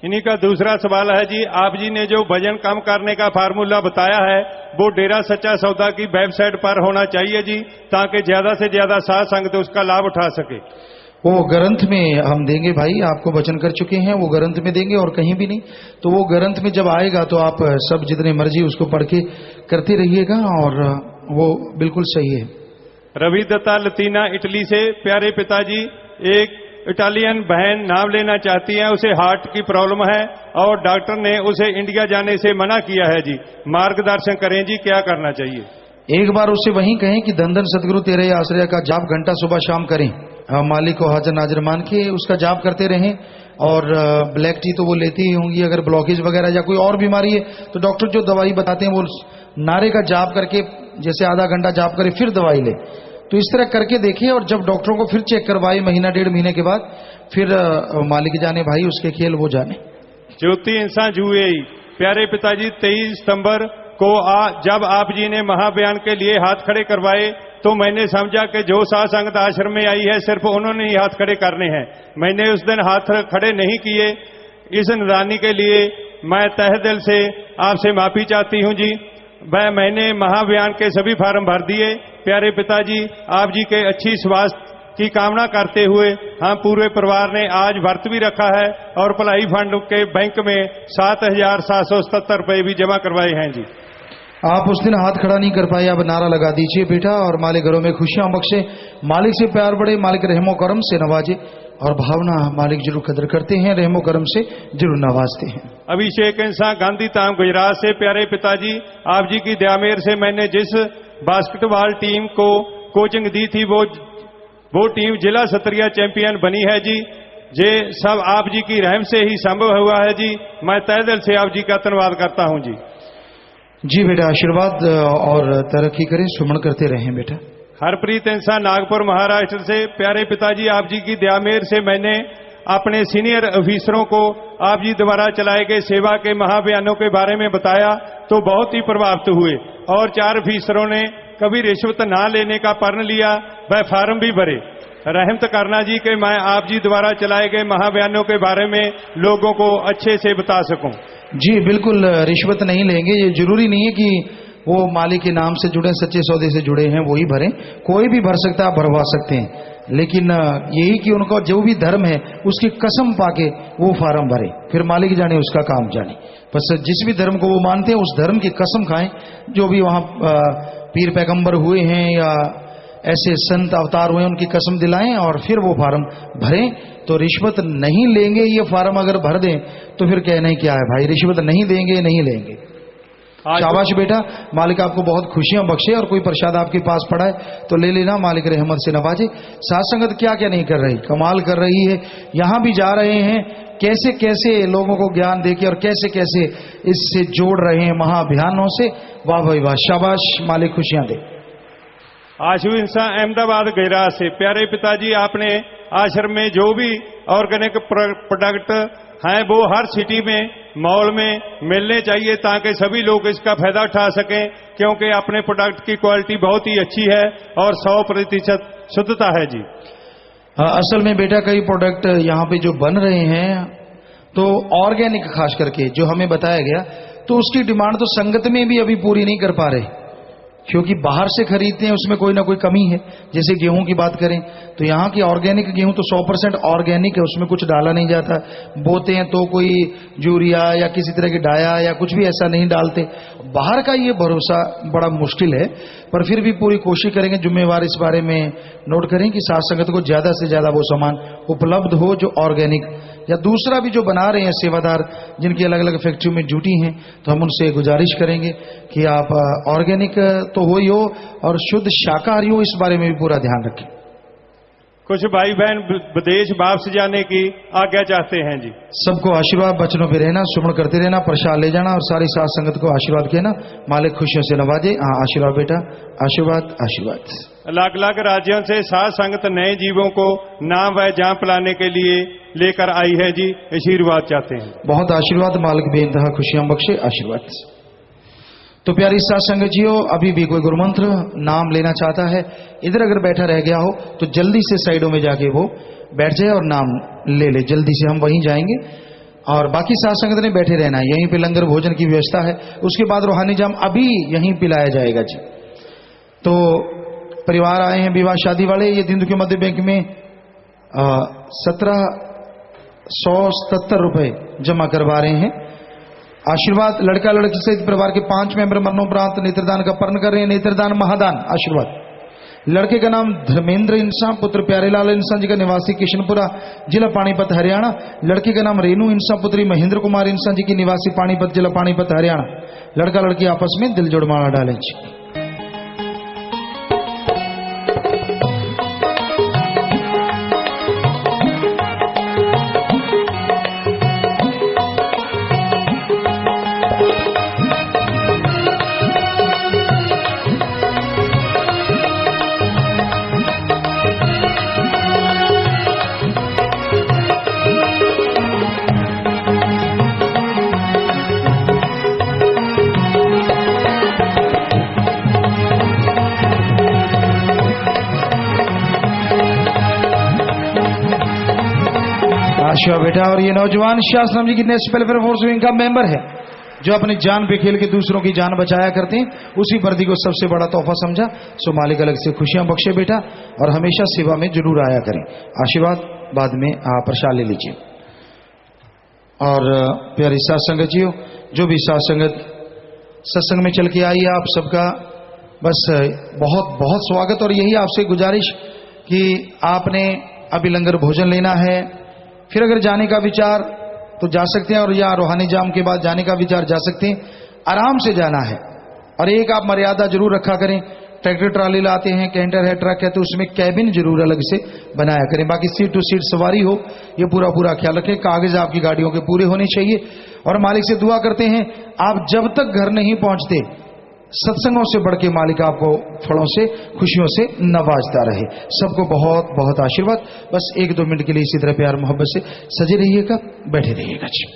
इन्हीं का दूसरा सवाल है जी, आप जी ने जो वजन कम करने का फार्मूला बताया है वो डेरा सच्चा सौदा की वेबसाइट पर होना चाहिए जी, ताकि ज्यादा से ज्यादा साध संगत उसका लाभ उठा सके। वो ग्रंथ में हम देंगे भाई, आपको वचन कर चुके हैं, वो ग्रंथ में देंगे और कहीं भी नहीं। तो वो ग्रंथ में जब आएगा तो आप सब जितने मर्जी उसको पढ़ के करते रहिएगा और वो बिल्कुल सही है। रवि दत्ता लतीना इटली से। प्यारे पिताजी, एक इटालियन बहन नाम लेना चाहती है, उसे हार्ट की प्रॉब्लम है और डॉक्टर ने उसे इंडिया जाने से मना किया है जी, मार्गदर्शन करें जी, क्या करना चाहिए? एक बार उससे वहीं कहें कि धन धन सतगुरु तेरे आश्रय का जाप घंटा सुबह शाम करें, मालिक को हाजिर नाजिर मान के उसका जाप करते रहें। और ब्लैक टी तो वो लेती ही होंगी, अगर ब्लॉकेज वगैरह या कोई और बीमारी है तो डॉक्टर जो दवाई बताते हैं वो नारे का जाप करके, जैसे आधा घंटा जाप करे फिर दवाई ले, तो इस तरह करके देखिए। और जब डॉक्टरों को फिर चेक करवाए महीना डेढ़ महीने के बाद, फिर मालिक जाने भाई, उसके खेल वो जाने। ज्योति इंसान जुए। प्यारे पिताजी, 23 सितंबर को जब आप जी ने महाबयान के लिए हाथ खड़े करवाए तो मैंने समझा कि जो साध संगत आश्रम में आई है सिर्फ उन्होंने ही हाथ खड़े करने हैं। मैंने उस दिन हाथ खड़े नहीं किए। इस नादानी के लिए मैं तहे दिल से आपसे माफी चाहती हूं जी। मैंने महाअभियान के सभी फार्म भर दिए। प्यारे पिताजी, आप जी के अच्छी स्वास्थ्य की कामना करते हुए हम पूरे परिवार ने आज व्रत भी रखा है और भलाई फंड के बैंक में 7,777 रुपए भी जमा करवाए हैं जी। आप उस दिन हाथ खड़ा नहीं कर पाए, अब नारा लगा दीजिए बेटा, और मालिक घरों में खुशियां बख्शे, मालिक से प्यार बढ़े, मालिक रहमो करम से नवाजे। और भावना मालिक जरूर कदर करते हैं, रहमो करम से जरूर नवाजते हैं। अभिषेक इंसान गांधी धाम गुजरात से, प्यारे पिताजी आप जी की दया मेहर से मैंने जिस बास्केटबॉल टीम को कोचिंग दी थी वो टीम जिला स्तरीय चैंपियन बनी है जी। ये सब आप जी की रहम से ही संभव हुआ है जी। मैं तहे दिल से आप जी का धन्यवाद करता हूं जी। जी बेटा, आशीर्वाद और तरक्की करें, सुमन करते रहें बेटा। हरप्रीत इंसान नागपुर महाराष्ट्र से, प्यारे पिताजी आप जी की दया मेहर से मैंने अपने सीनियर ऑफिसरों को आप जी द्वारा चलाए गए सेवा के महाअभियानों के बारे में बताया तो बहुत ही प्रभावित हुए और 4 ऑफिसरों ने कभी रिश्वत ना लेने का प्रण लिया, वह फार्म भी भरे। रहमत करना जी कि मैं आप जी द्वारा चलाए गए महाअभियानों के बारे में लोगों को अच्छे से बता सकूं। जी बिल्कुल, रिश्वत नहीं लेंगे। ये जरूरी नहीं है कि वो मालिक के नाम से जुड़े, सच्चे सौदे से जुड़े हैं वही भरें, कोई भी भर सकता है, आप भरवा सकते हैं, लेकिन यही कि उनका जो भी धर्म है उसकी कसम पाके वो फार्म भरे, फिर मालिक जाने उसका काम जाने। बस जिस भी धर्म को वो मानते हैं उस धर्म की कसम खाएं, जो भी वहां पीर पैगंबर हुए हैं या ऐसे संत अवतार हुए उनकी कसम दिलाएं और फिर वो फार्म भरें। तो रिश्वत नहीं लेंगे, ये फार्म अगर भर दें तो फिर कहना ही क्या है भाई, रिश्वत नहीं देंगे, नहीं लेंगे। शाबाश बेटा, मालिक आपको बहुत खुशियां बख्शे, और कोई प्रसाद आपके पास पड़ा है तो ले लेना, मालिक रहमत से नवाजे। साथ संगत क्या क्या नहीं कर रही, कमाल कर रही है। यहां भी जा रहे हैं, कैसे कैसे लोगों को ज्ञान देके और कैसे कैसे इससे जोड़ रहे हैं महाअभियानों से। वाह भाई वाह, शाबाश, मालिक खुशियां दे। आशु इंसान अहमदाबाद गैराज से, प्यारे पिताजी आपने आश्रम में जो भी ऑर्गेनिक प्रोडक्ट हैं वो हर सिटी में, मॉल में मिलने चाहिए ताकि सभी लोग इसका फायदा उठा सकें, क्योंकि अपने प्रोडक्ट की क्वालिटी बहुत ही अच्छी है और 100% शुद्धता है जी। असल में बेटा कई प्रोडक्ट यहाँ पे जो बन रहे हैं तो ऑर्गेनिक खास करके जो हमें बताया गया, तो उसकी डिमांड तो संगत में भी अभी पूरी नहीं कर पा रहे, क्योंकि बाहर से खरीदते हैं उसमें कोई ना कोई कमी है। जैसे गेहूं की बात करें तो यहाँ की ऑर्गेनिक गेहूं तो 100% ऑर्गेनिक है, उसमें कुछ डाला नहीं जाता। बोते हैं तो कोई यूरिया या किसी तरह की डाया या कुछ भी ऐसा नहीं डालते। बाहर का ये भरोसा बड़ा मुश्किल है, पर फिर भी पूरी कोशिश करेंगे, जिम्मेवार इस बारे में नोट करें कि साथ संगत को ज्यादा से ज्यादा वो सामान उपलब्ध हो जो ऑर्गेनिक, या दूसरा भी जो बना रहे हैं सेवादार जिनकी अलग अलग फैक्ट्री में ड्यूटी हैं, तो हम उनसे गुजारिश करेंगे कि आप ऑर्गेनिक तो हो ही हो और शुद्ध शाकाहारी हो, इस बारे में भी पूरा ध्यान रखें। कुछ भाई बहन विदेश वापस जाने की आज्ञा चाहते हैं जी। सबको आशीर्वाद बचनों पे रहना, सुमन करते रहना, प्रसाद ले जाना और सारी साथ संगत को आशीर्वाद कहना, मालिक खुशियों से नवाजे। हाँ आशीर्वाद बेटा, आशीर्वाद आशीर्वाद। अलग अलग राज्यों से साथ संगत नए जीवों को नाम व जाम पिलाने के लिए लेकर आई है जी, आशीर्वाद चाहते हैं। बहुत आशीर्वाद, मालिक बेइंतहा खुशियां बख्शे, आशीर्वाद। तो प्यारी साथ संगत जियो, अभी भी कोई गुरुमंत्र नाम लेना चाहता है, इधर अगर बैठा रह गया हो तो जल्दी से साइडों में जाके वो बैठ जाए और नाम ले ले, जल्दी से हम वहीं जाएंगे। और बाकी साथ संगत ने बैठे रहना है, यहीं पे लंगर भोजन की व्यवस्था है, उसके बाद रूहानी जाम अभी यहीं पिलाया जाएगा जी। तो परिवार आए हैं विवाह शादी वाले, ये दिन के मध्य बैंक में 1777 रुपए जमा करवा रहे हैं। आशीर्वाद, लड़का लड़की सहित परिवार के 5 मेंबर मरणोपरांत नेत्रदान का पर्ण कर रहे हैं, नेत्रदान महादान। आशीर्वाद। लड़के का नाम धर्मेंद्र इंसान, पुत्र प्यारेलाल इंसान जी का, निवासी किशनपुरा, जिला पानीपत हरियाणा। लड़की का नाम रेनू इंसान, पुत्री महेंद्र कुमार इंसान जी की, निवासी पानीपत, जिला पानीपत हरियाणा। लड़का लड़की आपस में दिल जोड़ माला डालें जी। अच्छा बेटा, और ये नौजवान शास्त्रम जी की नेशनल वेलफेयर फोर्स विंग का मेंबर है, जो अपनी जान पे खेल के दूसरों की जान बचाया करते हैं, उसी वर्दी को सबसे बड़ा तोहफा समझा। सो मालिक अलग से खुशियां बख्शे बेटा, और हमेशा सेवा में जरूर आया करें। आशीर्वाद बाद में आप प्रसाद ले लीजिए। और प्यारी साथ संगत जियो, जो भी साथ संगत सत्संग में चल के आई है, आप सबका बस बहुत बहुत स्वागत। और यही आपसे गुजारिश कि आपने अभी लंगर भोजन लेना है, फिर अगर जाने का विचार तो जा सकते हैं, और या रूहानी जाम के बाद जाने का विचार जा सकते हैं। आराम से जाना है, और एक आप मर्यादा जरूर रखा करें। ट्रैक्टर ट्राली लाते हैं, कैंटर है, ट्रक है, तो उसमें कैबिन जरूर अलग से बनाया करें। बाकी सीट टू सीट सवारी हो, ये पूरा ख्याल रखें। कागज आपकी गाड़ियों के पूरे होने चाहिए। और मालिक से दुआ करते हैं, आप जब तक घर नहीं पहुंचते, सत्संगों से बढ़ के मालिक आपको फलों से, खुशियों से नवाजता रहे। सबको बहुत बहुत आशीर्वाद। बस 1-2 मिनट के लिए इसी तरह प्यार मोहब्बत से सजे रहिएगा, बैठे रहिएगा जी।